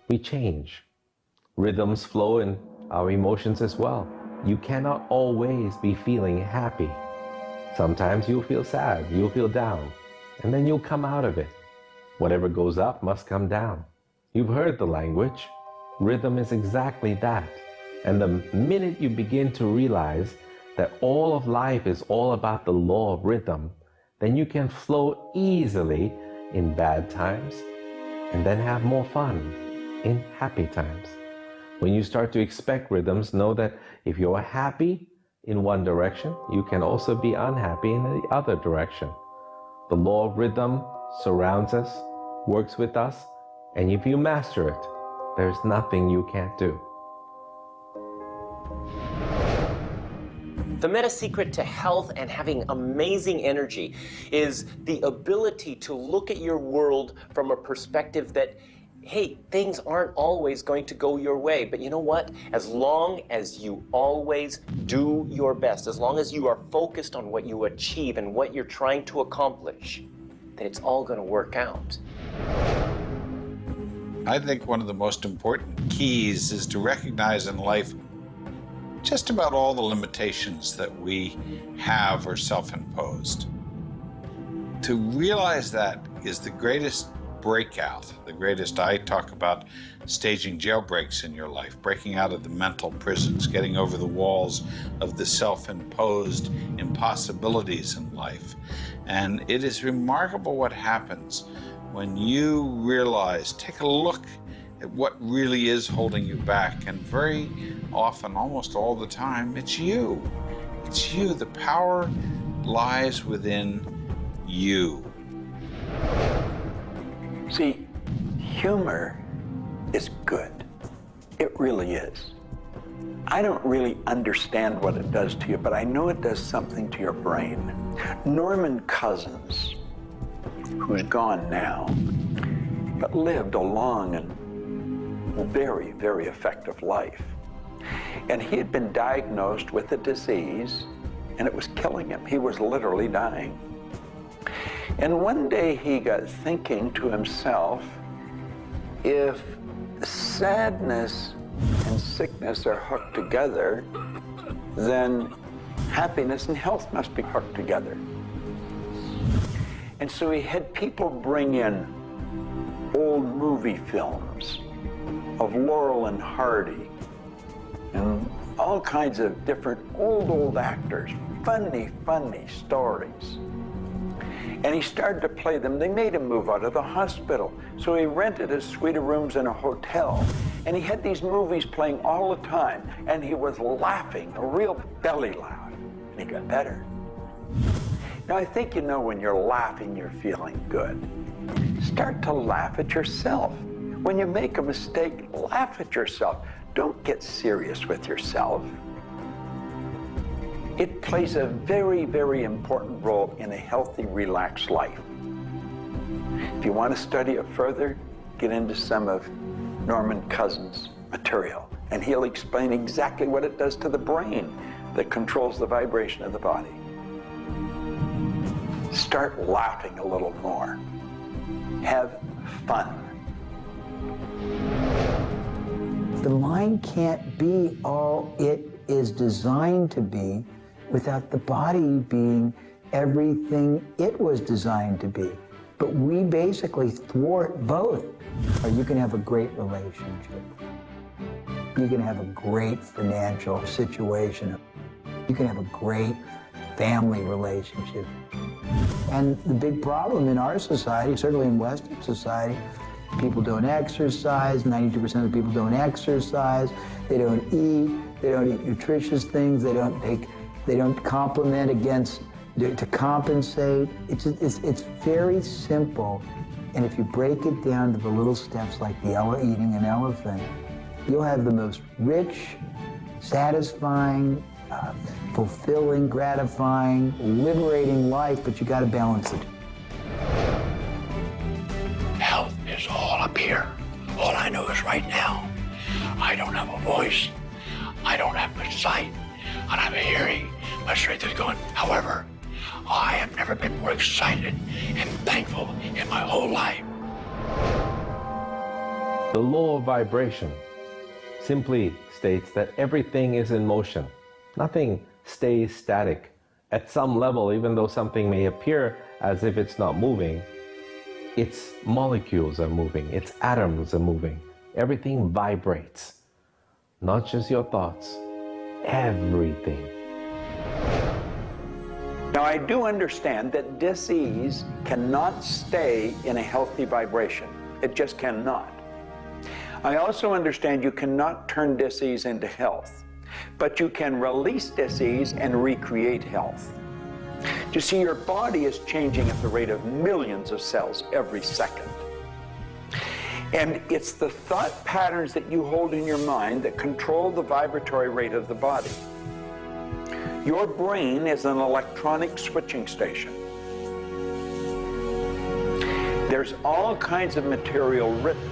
L: We change. Rhythms flow in our emotions as well. You cannot always be feeling happy. Sometimes you'll feel sad, you'll feel down, and then you'll come out of it. Whatever goes up must come down. You've heard the language. Rhythm is exactly that. And the minute you begin to realize that all of life is all about the law of rhythm, then you can flow easily in bad times and then have more fun in happy times. When you start to expect rhythms, know that if you're happy in one direction, you can also be unhappy in the other direction. The law of rhythm surrounds us, works with us, and if you master it, there's nothing you can't do.
N: The meta secret to health and having amazing energy is the ability to look at your world from a perspective that, hey, things aren't always going to go your way, but you know what? As long as you always do your best, as long as you are focused on what you achieve and what you're trying to accomplish, then it's all going to work out.
O: I think one of the most important keys is to recognize in life just about all the limitations that we have are self-imposed. To realize that is the greatest breakout, the greatest. I talk about staging jailbreaks in your life, breaking out of the mental prisons, getting over the walls of the self-imposed impossibilities in life. And it is remarkable what happens when you realize, take a look at what really is holding you back. And very often, almost all the time, it's you. It's you. The power lies within you.
D: See, humor is good. It really is. I don't really understand what it does to you, but I know it does something to your brain. Norman Cousins, who's gone now, but lived a long and very, very effective life. And he had been diagnosed with a disease, and it was killing him. He was literally dying. And one day he got thinking to himself, if sadness and sickness are hooked together, then happiness and health must be hooked together. And so he had people bring in old movie films of Laurel and Hardy and all kinds of different old actors, funny stories. And he started to play them. They made him move out of the hospital. So he rented a suite of rooms in a hotel. And he had these movies playing all the time. And he was laughing, a real belly laugh. And he got better. Now, I think you know when you're laughing, you're feeling good. Start to laugh at yourself. When you make a mistake, laugh at yourself. Don't get serious with yourself. It plays a very, very important role in a healthy, relaxed life. If you want to study it further, get into some of Norman Cousins' material, and he'll explain exactly what it does to the brain that controls the vibration of the body. Start laughing a little more. Have fun.
J: The mind can't be all it is designed to be without the body being everything it was designed to be. But we basically thwart both. Or you can have a great relationship. You can have a great financial situation. You can have a great family relationship. And the big problem in our society, certainly in Western society, people don't exercise, 92% of people don't exercise, they don't eat nutritious things, they don't complement to compensate. It's very simple. And if you break it down to the little steps like eating an elephant, you'll have the most rich, satisfying, fulfilling, gratifying, liberating life, but you gotta balance it.
P: Health is all up here. All I know is right now, I don't have a voice, I don't have much sight, I don't have a hearing, my strength is gone. However, I have never been more excited and thankful in my whole life.
L: The law of vibration simply states that everything is in motion. Nothing stays static. At some level, even though something may appear as if it's not moving, its molecules are moving, its atoms are moving. Everything vibrates. Not just your thoughts, everything.
D: Now, I do understand that disease cannot stay in a healthy vibration. It just cannot. I also understand you cannot turn disease into health, but you can release disease and recreate health. You see, your body is changing at the rate of millions of cells every second. And it's the thought patterns that you hold in your mind that control the vibratory rate of the body. Your brain is an electronic switching station. There's all kinds of material written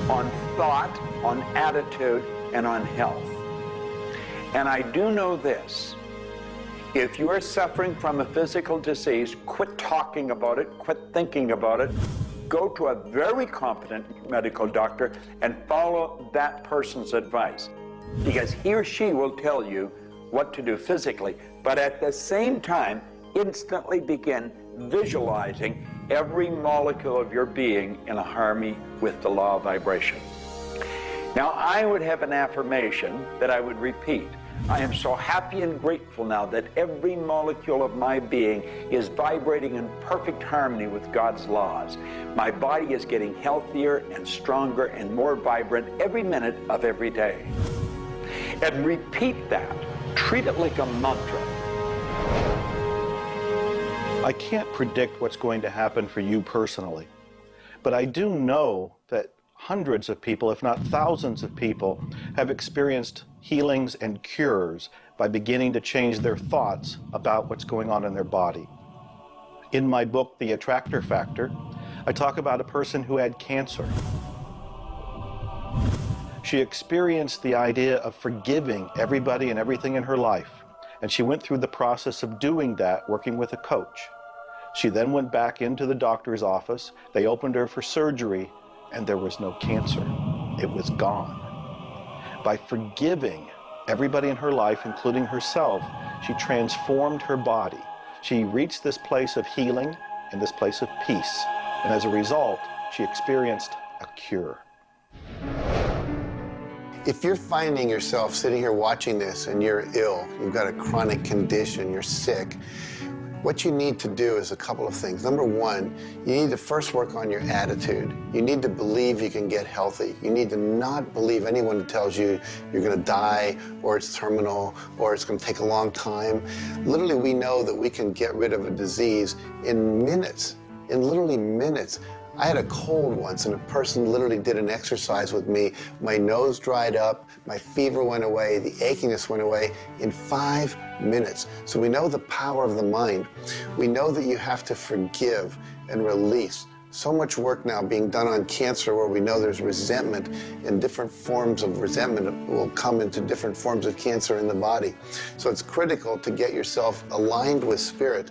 D: on thought, on attitude, and on health. And I do know this. If you are suffering from a physical disease, quit talking about it, quit thinking about it. Go to a very competent medical doctor and follow that person's advice, because he or she will tell you what to do physically, but at the same time, instantly begin visualizing every molecule of your being in a harmony with the law of vibration. Now, I would have an affirmation that I would repeat. I am so happy and grateful now that every molecule of my being is vibrating in perfect harmony with God's laws. My body is getting healthier and stronger and more vibrant every minute of every day. And repeat that. Treat it like a mantra.
E: I can't predict what's going to happen for you personally, but I do know that hundreds of people, if not thousands of people, have experienced healings, and cures by beginning to change their thoughts about what's going on in their body. In my book, The Attractor Factor, I talk about a person who had cancer. She experienced the idea of forgiving everybody and everything in her life, and she went through the process of doing that working with a coach. She then went back into the doctor's office. They opened her for surgery, and there was no cancer. It was gone. By forgiving everybody in her life, including herself, she transformed her body. She reached this place of healing and this place of peace. And as a result, she experienced a cure.
G: If you're finding yourself sitting here watching this and you're ill, you've got a chronic condition, you're sick, what you need to do is a couple of things. Number one, you need to first work on your attitude. You need to believe you can get healthy. You need to not believe anyone who tells you you're going to die, or it's terminal, or it's going to take a long time. Literally, we know that we can get rid of a disease in minutes, in literally minutes. I had a cold once, and a person literally did an exercise with me. My nose dried up, my fever went away, the achiness went away in 5 minutes. So we know the power of the mind. We know that you have to forgive and release. So much work now being done on cancer where we know there's resentment, and different forms of resentment will come into different forms of cancer in the body. So it's critical to get yourself aligned with spirit.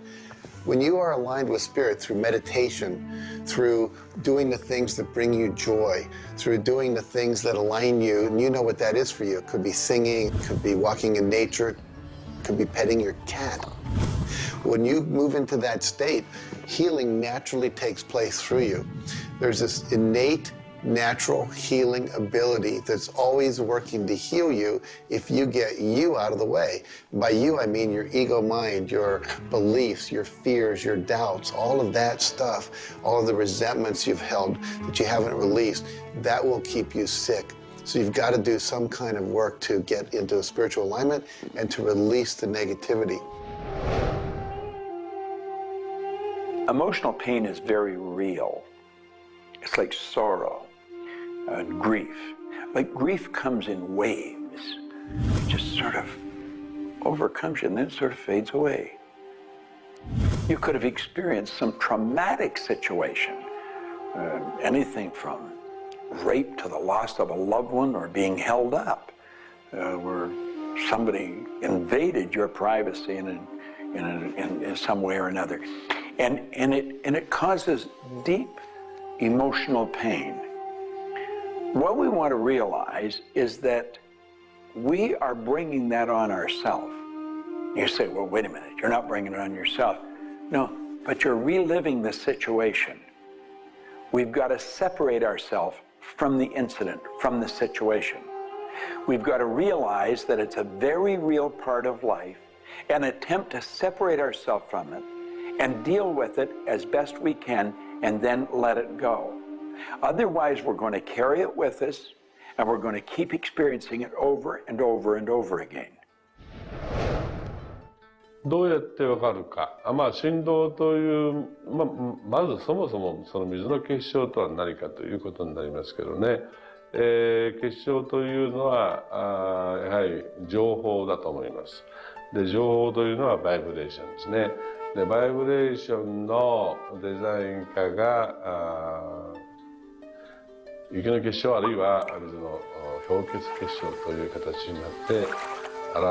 G: When you are aligned with spirit through meditation, through doing the things that bring you joy, through doing the things that align you, and you know what that is for you. It could be singing, it could be walking in nature, it could be petting your cat. When you move into that state, healing naturally takes place through you. There's this innate, natural healing ability that's always working to heal you if you get you out of the way. By you, I mean your ego mind, your beliefs, your fears, your doubts, all of that stuff, all of the resentments you've held that you haven't released, that will keep you sick. So you've got to do some kind of work to get into a spiritual alignment and to release the negativity.
D: Emotional pain is very real. It's like sorrow and grief. Like grief comes in waves. It just sort of overcomes you and then it sort of fades away. You could have experienced some traumatic situation, anything from rape to the loss of a loved one or being held up, where somebody invaded your privacy in some way or another. And it causes deep emotional pain. What we want to realize is that we are bringing that on ourselves. You say, well, wait a minute, you're not bringing it on yourself. No, but you're reliving the situation. We've got to separate ourselves from the incident, from the situation. We've got to realize that it's a very real part of life and attempt to separate ourselves from it and deal with it as best we can and then let it go. Otherwise, we're going to carry it with us and we're going to keep experiencing it over and over and over again.
Q: どうやってわかるか。振動という、まずそもそもその水の結晶とは何かということになりますけどね。結晶というのはやはり情報だと思います。で、情報というのはバイブレーションですね。で、バイブレーションのデザイン家が雪の結晶あるいは水の氷結結晶という形になって現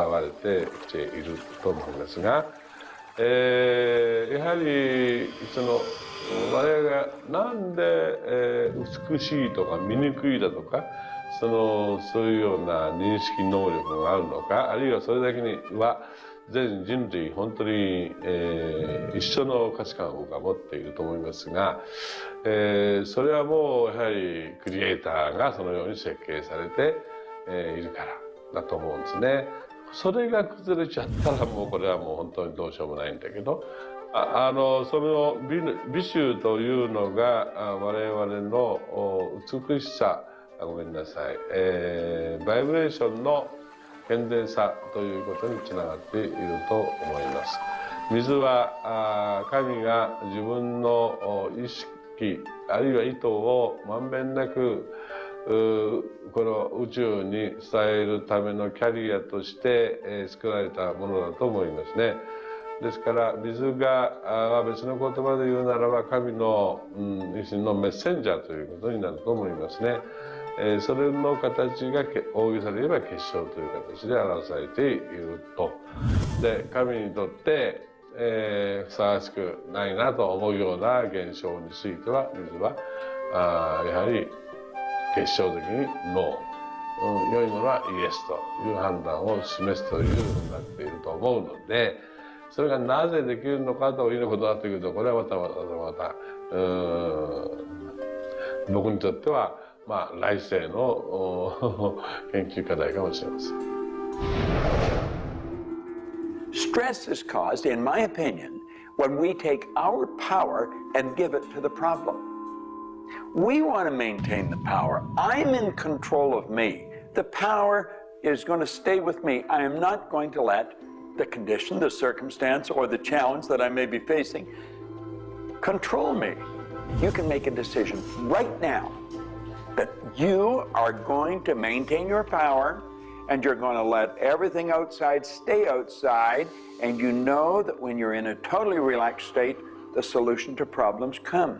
Q: れてきていると思いますが、やはり我々がなんで、美しいとか醜いだとかそういうような認識能力があるのか、あるいはそれだけには全人類本当に、一緒の価値観を僕は持っていると思いますが、それはもうやはりクリエイターがそのように設計されて、いるからだと思うんですね。それが崩れちゃったらもうこれはもう本当にどうしようもないんだけど、その美醜というのが我々の美しさ、ごめんなさい、バイブレーションの健全さということにつながっていると思います。水は神が自分の意識あるいは意図をまんべんなくこの宇宙に伝えるためのキャリアとして、作られたものだと思いますね。ですから水が別の言葉で言うならば神の、要するにのメッセンジャーということになると思いますね。それの形が大げさで言えば結晶という形で表されていると。で神にとって、ふさわしくないなと思うような現象については水はやはり結晶的にノー、良いものはイエスという判断を示すというふうになっていると思うので、それがなぜできるのかということになってくると、これはまた僕にとっては来世の研究課題かもしれません。
D: Stress is caused, in my opinion, when we take our power and give it to the problem. We want to maintain the power. I'm in control of me. The power is going to stay with me. I am not going to let the condition, the circumstance, or the challenge that I may be facing control me. You can make a decision right now that you are going to maintain your power and you're going to let everything outside stay outside, and you know that when you're in a totally relaxed state, the solution to problems come.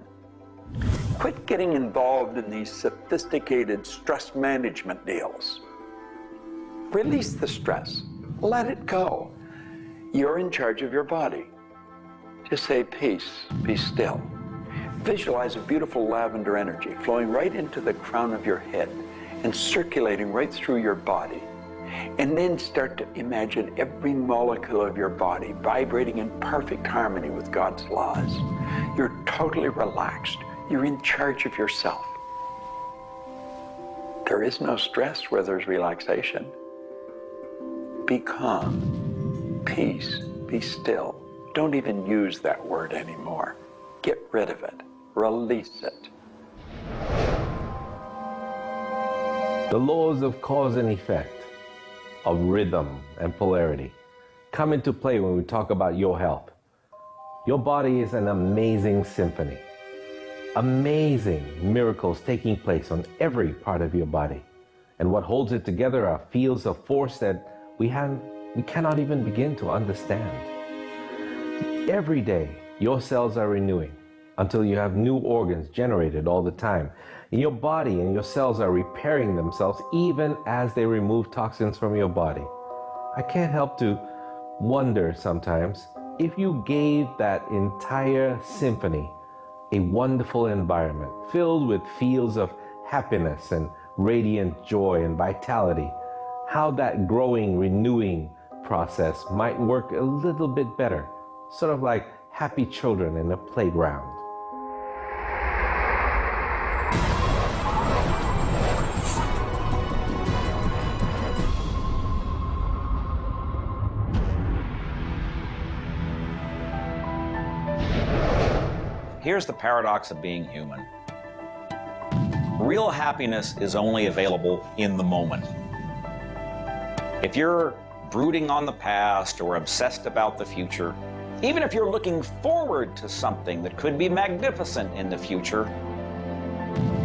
D: Quit getting involved in these sophisticated stress management deals. Release the stress. Let it go. You're in charge of your body. Just say, peace, be still. Visualize a beautiful lavender energy flowing right into the crown of your head and circulating right through your body. And then start to imagine every molecule of your body vibrating in perfect harmony with God's laws. You're totally relaxed. You're in charge of yourself. There is no stress where there's relaxation. Be calm, peace, be still. Don't even use that word anymore. Get rid of it. Release it.
L: The laws of cause and effect, of rhythm and polarity, come into play when we talk about your health. Your body is an amazing symphony. Amazing miracles taking place on every part of your body. And what holds it together are fields of force that we cannot even begin to understand. Every day, your cells are renewing until you have new organs generated all the time. And your body and your cells are repairing themselves even as they remove toxins from your body. I can't help to wonder sometimes if you gave that entire symphony a wonderful environment filled with fields of happiness and radiant joy and vitality, how that growing, renewing process might work a little bit better, sort of like happy children in a playground.
I: Here's the paradox of being human. Real happiness is only available in the moment. If you're brooding on the past or obsessed about the future, even if you're looking forward to something that could be magnificent in the future,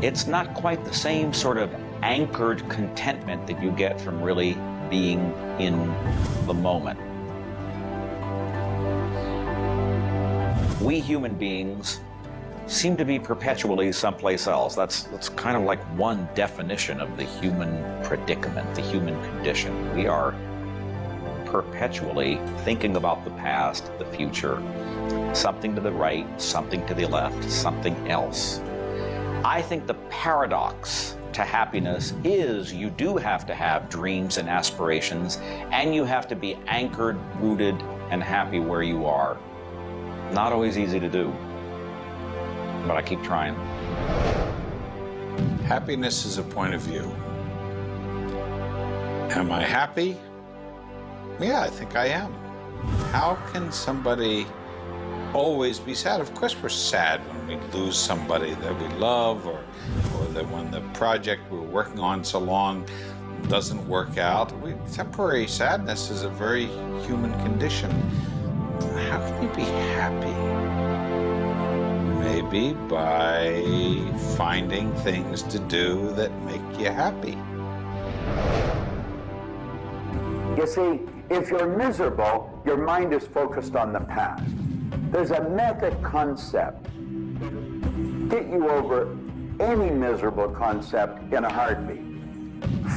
I: it's not quite the same sort of anchored contentment that you get from really being in the moment. We human beings seem to be perpetually someplace else. That's kind of like one definition of the human predicament, the human condition. We are perpetually thinking about the past, the future, something to the right, something to the left, something else. I think the paradox to happiness is you do have to have dreams and aspirations, and you have to be anchored, rooted, and happy where you are. Not always easy to do, but I keep trying.
O: Happiness is a point of view. Am I happy? Yeah, I think I am. How can somebody always be sad? Of course we're sad when we lose somebody that we love, or that when the project we're working on so long doesn't work out. Temporary sadness is a very human condition. How can you be happy? Maybe by finding things to do that make you happy.
D: You see, if you're miserable, your mind is focused on the past. There's a method concept. Get you over any miserable concept in a heartbeat.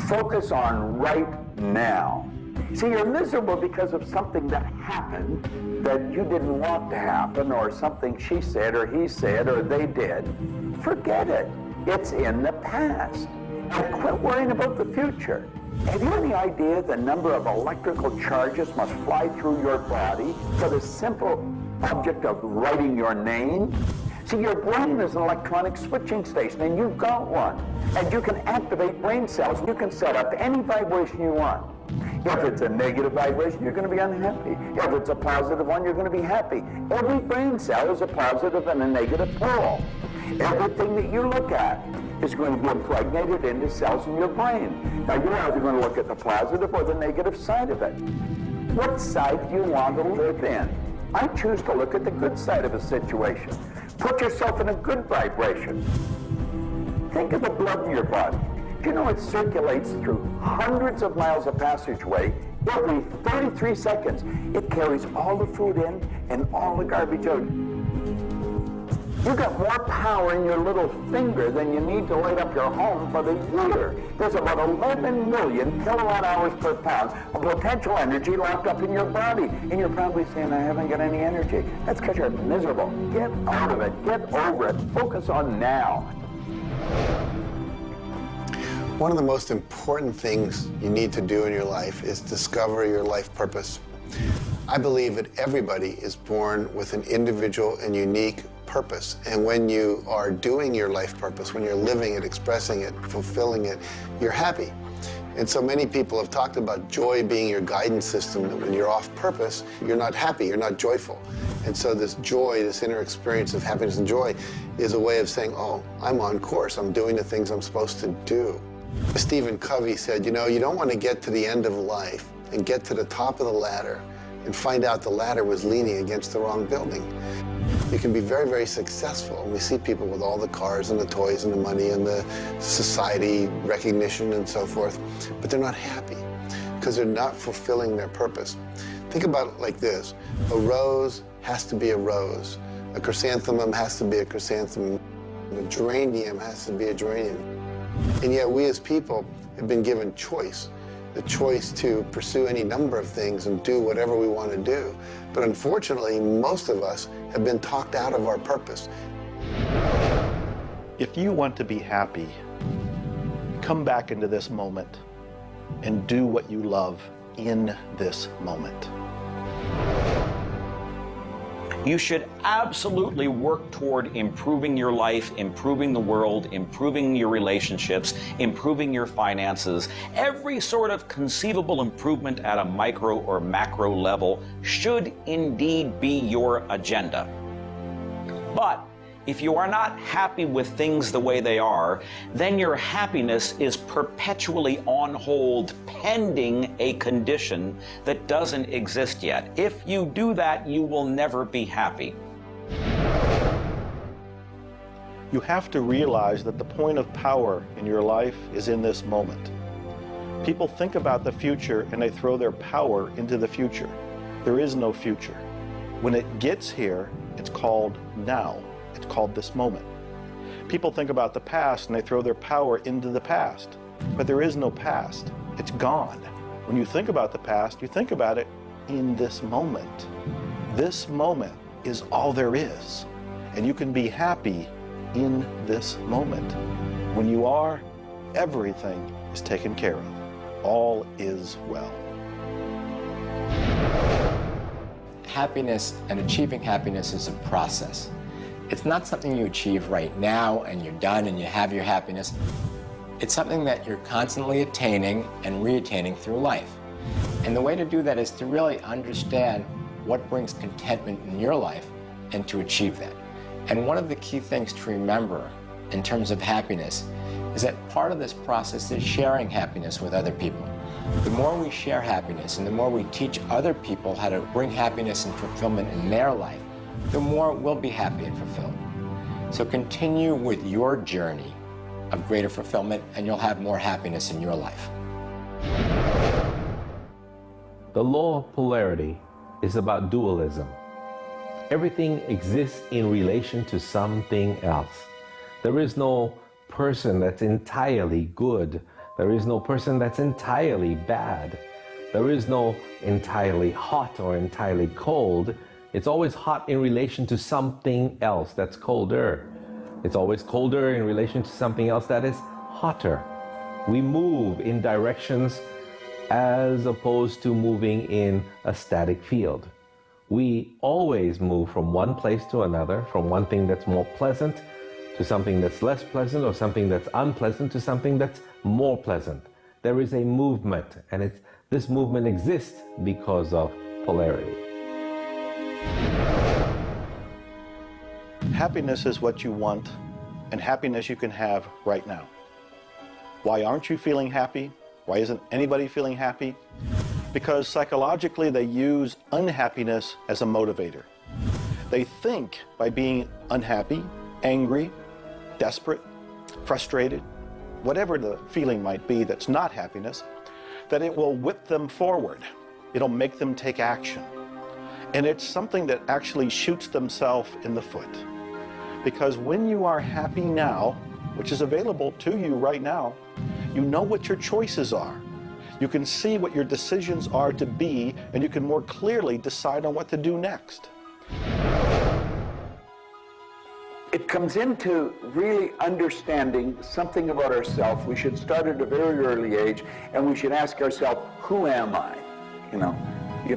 D: Focus on right now. See, you're miserable because of something that happened that you didn't want to happen, or something she said, or he said, or they did. Forget it. It's in the past. And quit worrying about the future. Have you any idea the number of electrical charges must fly through your body for the simple object of writing your name? See, your brain is an electronic switching station, and you've got one. And you can activate brain cells. You can set up any vibration you want. If it's a negative vibration, you're going to be unhappy. If it's a positive one, you're going to be happy. Every brain cell is a positive and a negative pole. Everything that you look at is going to be impregnated into cells in your brain. Now, you're either going to look at the positive or the negative side of it. What side do you want to live in? I choose to look at the good side of a situation. Put yourself in a good vibration. Think of the blood in your body. Do you know it circulates through hundreds of miles of passageway every 33 seconds? It carries all the food in and all the garbage out. You've got more power in your little finger than you need to light up your home for the year. There's about 11 million kilowatt hours per pound of potential energy locked up in your body. And you're probably saying, I haven't got any energy. That's because you're miserable. Get out of it. Get over it. Focus on now.
G: One of the most important things you need to do in your life is discover your life purpose. I believe that everybody is born with an individual and unique purpose. And when you are doing your life purpose, when you're living it, expressing it, fulfilling it, you're happy. And so many people have talked about joy being your guidance system, that when you're off purpose, you're not happy, you're not joyful. And so this joy, this inner experience of happiness and joy is a way of saying, oh, I'm on course, I'm doing the things I'm supposed to do. Stephen Covey said, you know, you don't want to get to the end of life and get to the top of the ladder and find out the ladder was leaning against the wrong building. You can be very, very successful. And we see people with all the cars and the toys and the money and the society recognition and so forth, but they're not happy because they're not fulfilling their purpose. Think about it like this. A rose has to be a rose. A chrysanthemum has to be a chrysanthemum. A geranium has to be a geranium. And yet we as people have been given choice. The choice to pursue any number of things and do whatever we want to do. But unfortunately, most of us have been talked out of our purpose.
E: If you want to be happy, come back into this moment and do what you love in this moment.
I: You should absolutely work toward improving your life, improving the world, improving your relationships, improving your finances. Every sort of conceivable improvement at a micro or macro level should indeed be your agenda. But if you are not happy with things the way they are, then your happiness is perpetually on hold pending a condition that doesn't exist yet. If you do that, you will never be happy.
E: You have to realize that the point of power in your life is in this moment. People think about the future and they throw their power into the future. There is no future. When it gets here, it's called now. It's called this moment. People think about the past and they throw their power into the past. But there is no past. It's gone. When you think about the past, you think about it in this moment. This moment is all there is. And you can be happy in this moment. When you are, everything is taken care of. All is well.
M: Happiness and achieving happiness is a process. It's not something you achieve right now and you're done and you have your happiness. It's something that you're constantly attaining and re-attaining through life. And the way to do that is to really understand what brings contentment in your life and to achieve that. And one of the key things to remember in terms of happiness is that part of this process is sharing happiness with other people. The more we share happiness and the more we teach other people how to bring happiness and fulfillment in their life, the more we'll be happy and fulfilled. So continue with your journey of greater fulfillment, and you'll have more happiness in your life.
L: The law of polarity is about dualism. Everything exists in relation to something else. There is no person that's entirely good. There is no person that's entirely bad. There is no entirely hot or entirely cold. It's always hot in relation to something else that's colder. It's always colder in relation to something else that is hotter. We move in directions as opposed to moving in a static field. We always move from one place to another, from one thing that's more pleasant to something that's less pleasant, or something that's unpleasant to something that's more pleasant. There is a movement, and this movement exists because of polarity.
E: Happiness is what you want, and happiness you can have right now. Why aren't you feeling happy? Why isn't anybody feeling happy? Because psychologically they use unhappiness as a motivator. They think by being unhappy, angry, desperate, frustrated, whatever the feeling might be that's not happiness, that it will whip them forward. It'll make them take action. And it's something that actually shoots themselves in the foot. Because when you are happy now, which is available to you right now, you know what your choices are. You can see what your decisions are to be, and you can more clearly decide on what to do next.
D: It comes into really understanding something about ourselves. We should start at a very early age, and we should ask ourselves, who am I? You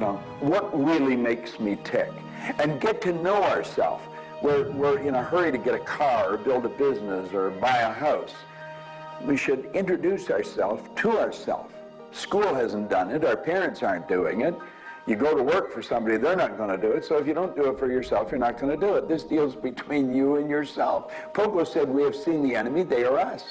D: know, what really makes me tick? And get to know ourselves. We're in a hurry to get a car or build a business or buy a house. We should introduce ourselves to ourselves. School hasn't done it. Our parents aren't doing it. You go to work for somebody, they're not going to do it. So if you don't do it for yourself, you're not going to do it. This deals between you and yourself. Pogo said, we have seen the enemy, they are us.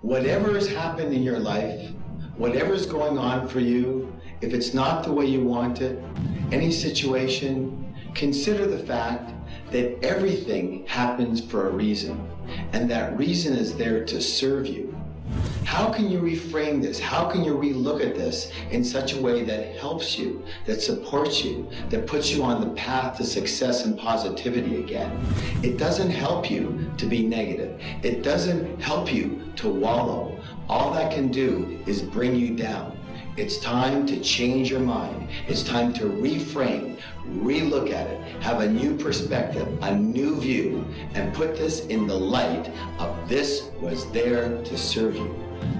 H: Whatever has happened in your life, whatever's going on for you, if it's not the way you want it, any situation, consider the fact that everything happens for a reason, and that reason is there to serve you. How can you reframe this? How can you relook at this in such a way that helps you, that supports you, that puts you on the path to success and positivity again? It doesn't help you to be negative. It doesn't help you to wallow. All that can do is bring you down. It's time to change your mind. It's time to reframe, relook at it, have a new perspective, a new view, and put this in the light of this was there to serve you.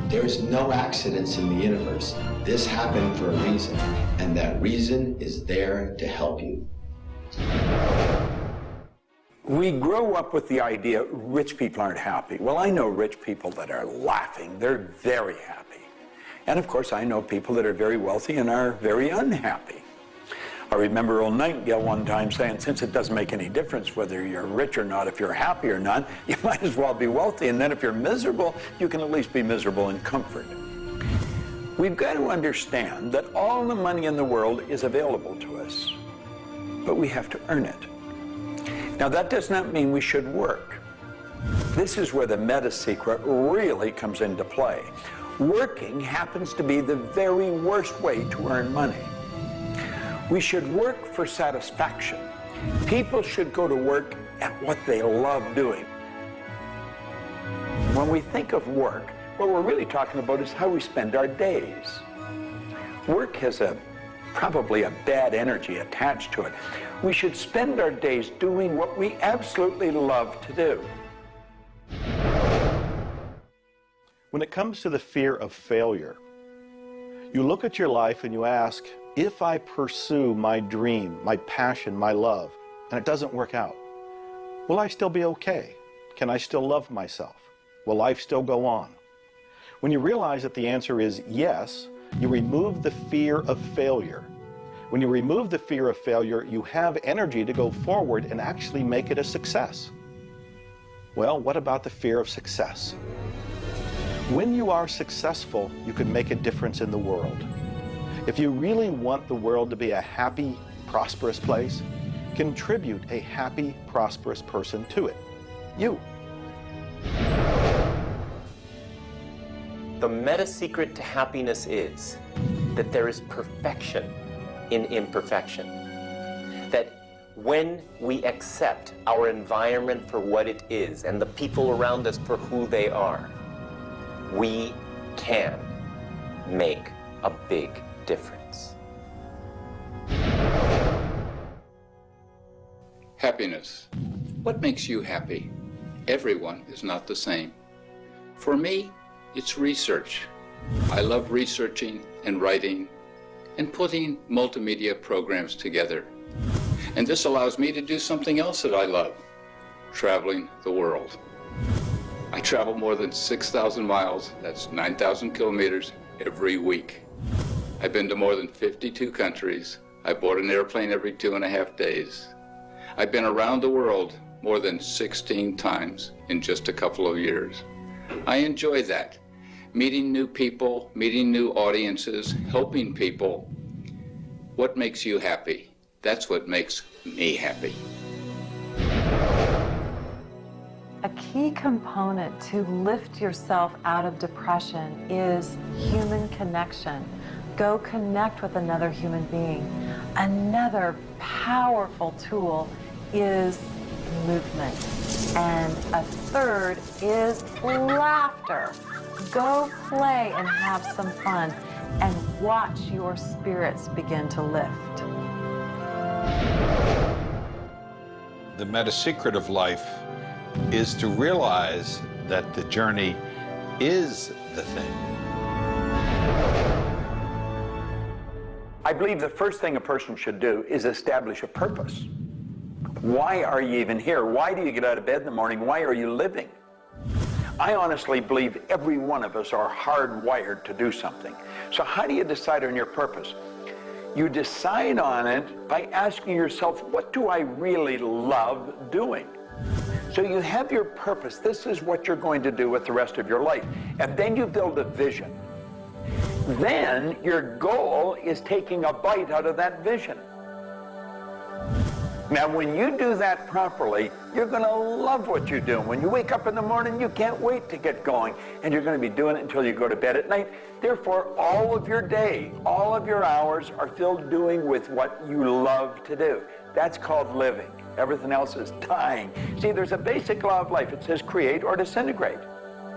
H: There's no accidents in the universe. This happened for a reason, and that reason is there to help you.
D: We grow up with the idea rich people aren't happy. Well, I know rich people that are laughing. They're very happy. And of course, I know people that are very wealthy and are very unhappy. I remember Earl Nightingale one time saying, since it doesn't make any difference whether you're rich or not, if you're happy or not, you might as well be wealthy. And then if you're miserable, you can at least be miserable in comfort. We've got to understand that all the money in the world is available to us, but we have to earn it. Now, that does not mean we should work. This is where the meta secret really comes into play. Working happens to be the very worst way to earn money. We should work for satisfaction. People should go to work at what they love doing. When we think of work, what we're really talking about is how we spend our days. Work has probably a bad energy attached to it. We should spend our days doing what we absolutely love to do.
E: When it comes to the fear of failure, you look at your life and you ask, if I pursue my dream, my passion, my love, and it doesn't work out, will I still be okay? Can I still love myself? Will life still go on? When you realize that the answer is yes, you remove the fear of failure. When you remove the fear of failure, you have energy to go forward and actually make it a success. Well, what about the fear of success? When you are successful, you can make a difference in the world. If you really want the world to be a happy, prosperous place, Contribute a happy, prosperous person to it. You.
N: The meta secret to happiness is that there is perfection in imperfection. That when we accept our environment for what it is and the people around us for who they are, we can make a big difference.
R: Happiness. What makes you happy? Everyone is not the same. For me, it's research. I love researching and writing and putting multimedia programs together. And this allows me to do something else that I love, traveling the world. I travel more than 6,000 miles, that's 9,000 kilometers, every week. I've been to more than 52 countries. I board an airplane every 2.5 days. I've been around the world more than 16 times in just a couple of years. I enjoy that. Meeting new people, meeting new audiences, helping people. What makes you happy? That's what makes me happy.
F: A key component to lift yourself out of depression is human connection. Go connect with another human being. Another powerful tool is movement. And a third is laughter. Go play and have some fun and watch your spirits begin to lift.
O: The meta secret of life is to realize that the journey is the thing.
D: I believe the first thing a person should do is establish a purpose. Why are you even here? Why do you get out of bed in the morning? Why are you living? I honestly believe every one of us are hardwired to do something. So how do you decide on your purpose? You decide on it by asking yourself, what do I really love doing? So you have your purpose. This is what you're going to do with the rest of your life. And then you build a vision. Then your goal is taking a bite out of that vision. Now, when you do that properly, you're going to love what you do. When you wake up in the morning, you can't wait to get going, and you're going to be doing it until you go to bed at night. Therefore, all of your day, all of your hours are filled doing with what you love to do. That's called living. Everything else is dying. See, there's a basic law of life. It says create or disintegrate.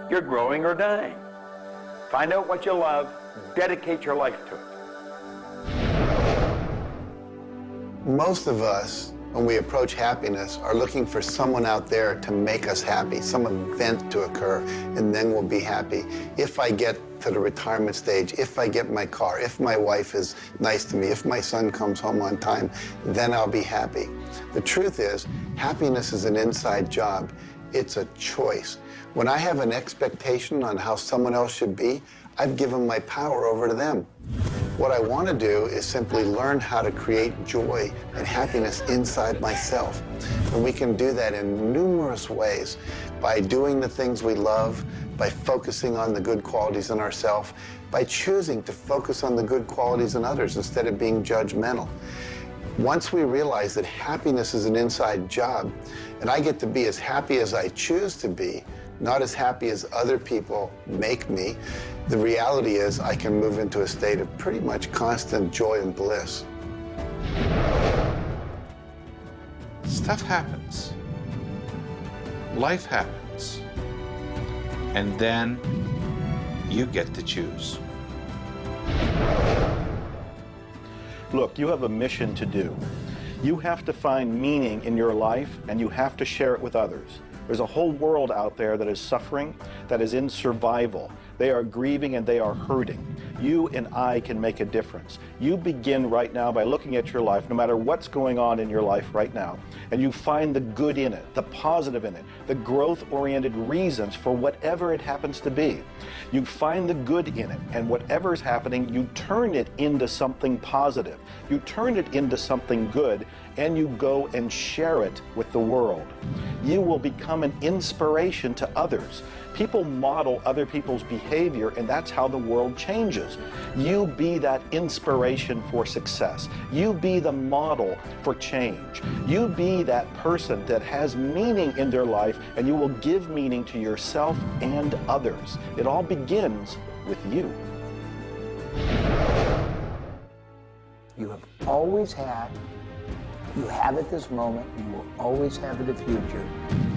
D: You're growing or dying. Find out what you love, dedicate your life to it.
G: Most of us, when we approach happiness, are looking for someone out there to make us happy, some event to occur, and then we'll be happy. If I get to the retirement stage, if I get my car, if my wife is nice to me, if my son comes home on time, then I'll be happy. The truth is, happiness is an inside job. It's a choice. When I have an expectation on how someone else should be, I've given my power over to them. What I want to do is simply learn how to create joy and happiness inside myself. And we can do that in numerous ways, by doing the things we love, by focusing on the good qualities in ourselves, by choosing to focus on the good qualities in others instead of being judgmental. Once we realize that happiness is an inside job, and I get to be as happy as I choose to be, not as happy as other people make me, the reality is I can move into a state of pretty much constant joy and bliss.
O: Stuff happens. Life happens. And then you get to choose.
E: Look, you have a mission to do. You have to find meaning in your life, and you have to share it with others. There's a whole world out there that is suffering, that is in survival. They are grieving and they are hurting. You and I can make a difference. You begin right now by looking at your life, no matter what's going on in your life right now, and you find the good in it, the positive in it, the growth-oriented reasons for whatever it happens to be. You find the good in it, and whatever is happening, you turn it into something positive. You turn it into something good, and you go and share it with the world. You will become an inspiration to others. People model other people's behavior, and that's how the world changes. You be that inspiration for success. You be the model for change. You be that person that has meaning in their life, and you will give meaning to yourself and others. It all begins with you.
J: You have always had, you have at this moment, you will always have in the future,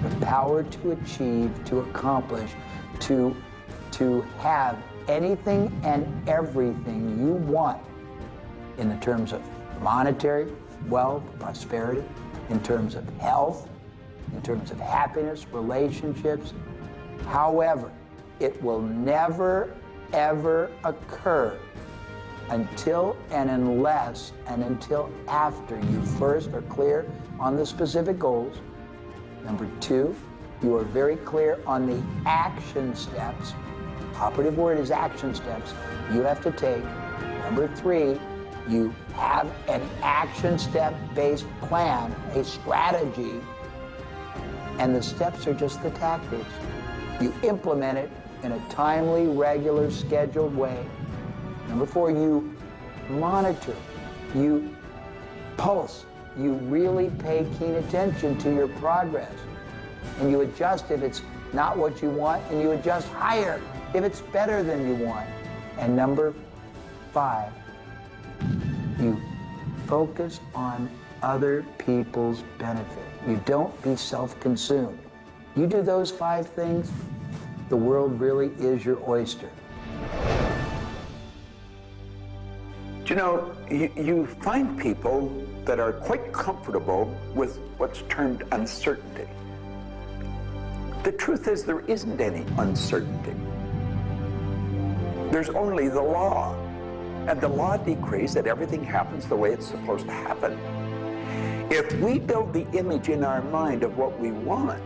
J: the power to achieve, to accomplish, to have anything and everything you want in the terms of monetary wealth, prosperity, in terms of health, in terms of happiness, relationships. However, it will never, ever occur until and unless and until after you first are clear on the specific goals. Number two, you are very clear on the action steps. Operative word is action steps you have to take. Number three, you have an action step-based plan, a strategy, and the steps are just the tactics. You implement it in a timely, regular, scheduled way. Number four, you monitor, you pulse, you really pay keen attention to your progress. And you adjust if it's not what you want, and you adjust higher if it's better than you want. And number five, you focus on other people's benefit. You don't be self-consumed. You do those five things, the world really is your oyster.
D: You know, you find people that are quite comfortable with what's termed uncertainty. The truth is there isn't any uncertainty. There's only the law. And the law decrees that everything happens the way it's supposed to happen. If we build the image in our mind of what we want,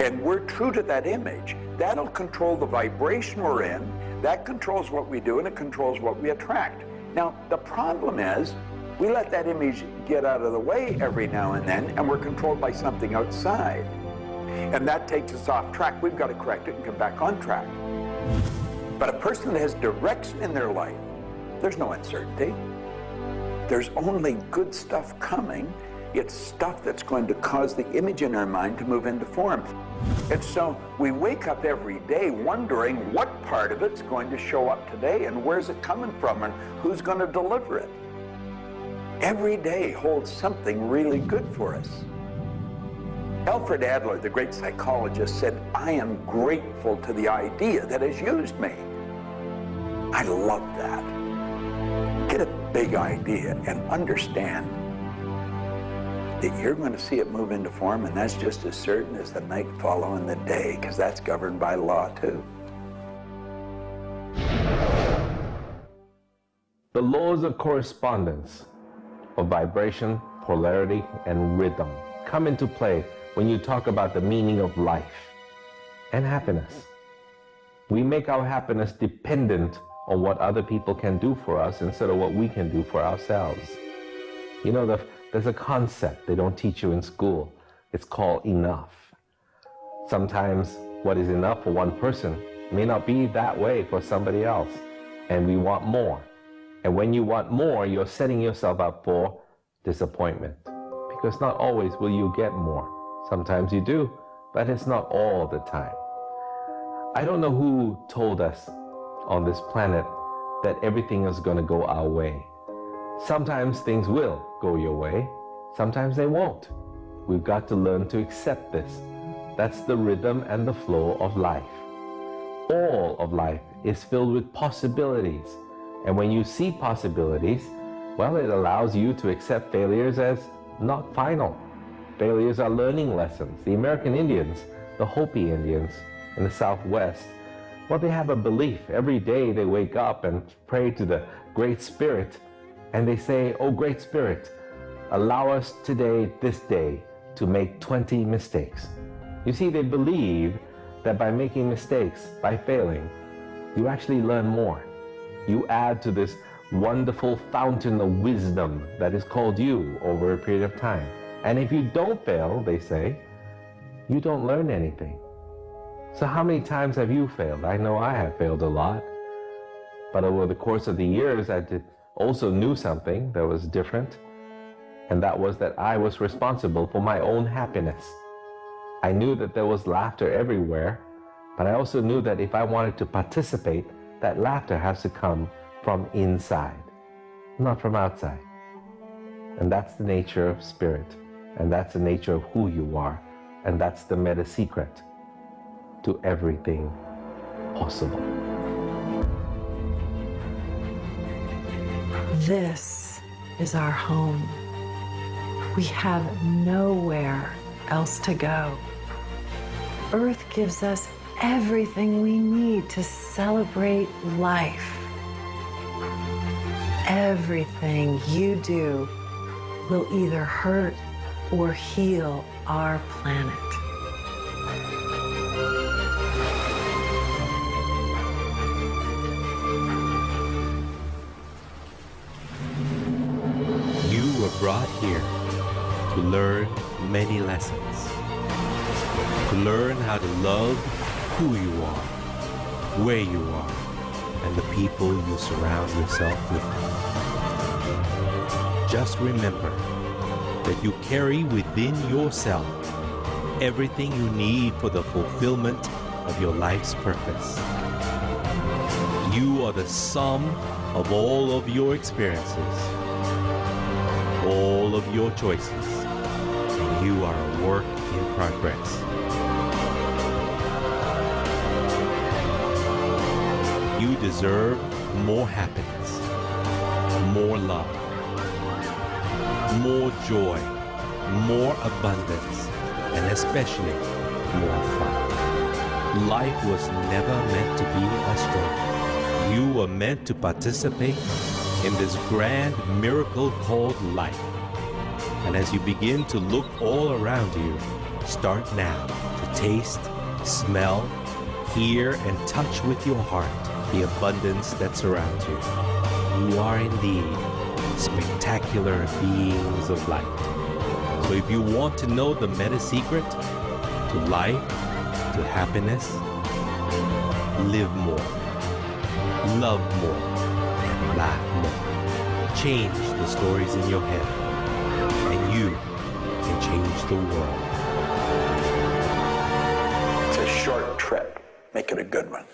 D: and we're true to that image, that'll control the vibration we're in, that controls what we do, and it controls what we attract. Now, the problem is, we let that image get out of the way every now and then, and we're controlled by something outside. And that takes us off track. We've got to correct it and come back on track. But a person that has direction in their life, there's no uncertainty. There's only good stuff coming. It's stuff that's going to cause the image in our mind to move into form. And so we wake up every day wondering what part of it's going to show up today and where's it coming from and who's going to deliver it. Every day holds something really good for us. Alfred Adler, the great psychologist, said, "I am grateful to the idea that has used me." I love that. Get a big idea and understand that you're going to see it move into form, and that's just as certain as the night following the day, because that's governed by law too.
L: The laws of correspondence, of vibration, polarity, and rhythm come into play when you talk about the meaning of life and happiness. We make our happiness dependent on what other people can do for us instead of what we can do for ourselves. You know, there's a concept they don't teach you in school. It's called enough. Sometimes what is enough for one person may not be that way for somebody else, and we want more. And when you want more, you're setting yourself up for disappointment, because not always will you get more. Sometimes you do, but it's not all the time. I don't know who told us on this planet that everything is going to go our way. Sometimes things will go your way, sometimes they won't. We've got to learn to accept this. That's the rhythm and the flow of life. All of life is filled with possibilities. And when you see possibilities, well, it allows you to accept failures as not final. Failures are learning lessons. The American Indians, the Hopi Indians in the Southwest, well, they have a belief. Every day they wake up and pray to the Great Spirit, and they say, "Oh, Great Spirit, allow us today, this day, to make 20 mistakes." You see, they believe that by making mistakes, by failing, you actually learn more. You add to this wonderful fountain of wisdom that is called you over a period of time. And if you don't fail, they say, you don't learn anything. So how many times have you failed? I know I have failed a lot. But over the course of the years, I also knew something that was different. And that was that I was responsible for my own happiness. I knew that there was laughter everywhere, but I also knew that if I wanted to participate, that laughter has to come from inside, not from outside. And that's the nature of spirit, and that's the nature of who you are, and that's the meta secret to everything possible.
F: This is our home. We have nowhere else to go. Earth gives us everything we need to celebrate life. Everything you do will either hurt or heal our planet.
A: You were brought here to learn many lessons. To learn how to love who you are, where you are, and the people you surround yourself with. Just remember that you carry within yourself everything you need for the fulfillment of your life's purpose. You are the sum of all of your experiences, all of your choices, and you are a work in progress. You deserve more happiness, more love, more joy, more abundance, and especially more fun. Life was never meant to be a struggle. You were meant to participate in this grand miracle called life. And as you begin to look all around you, start now to taste, smell, hear, and touch with your heart the abundance that surrounds you. You are indeed spectacular beings of light. So if you want to know the meta secret to life, to happiness, live more, love more, and laugh more. Change the stories in your head, and you can change the world.
D: It's a short trip. Make it a good one.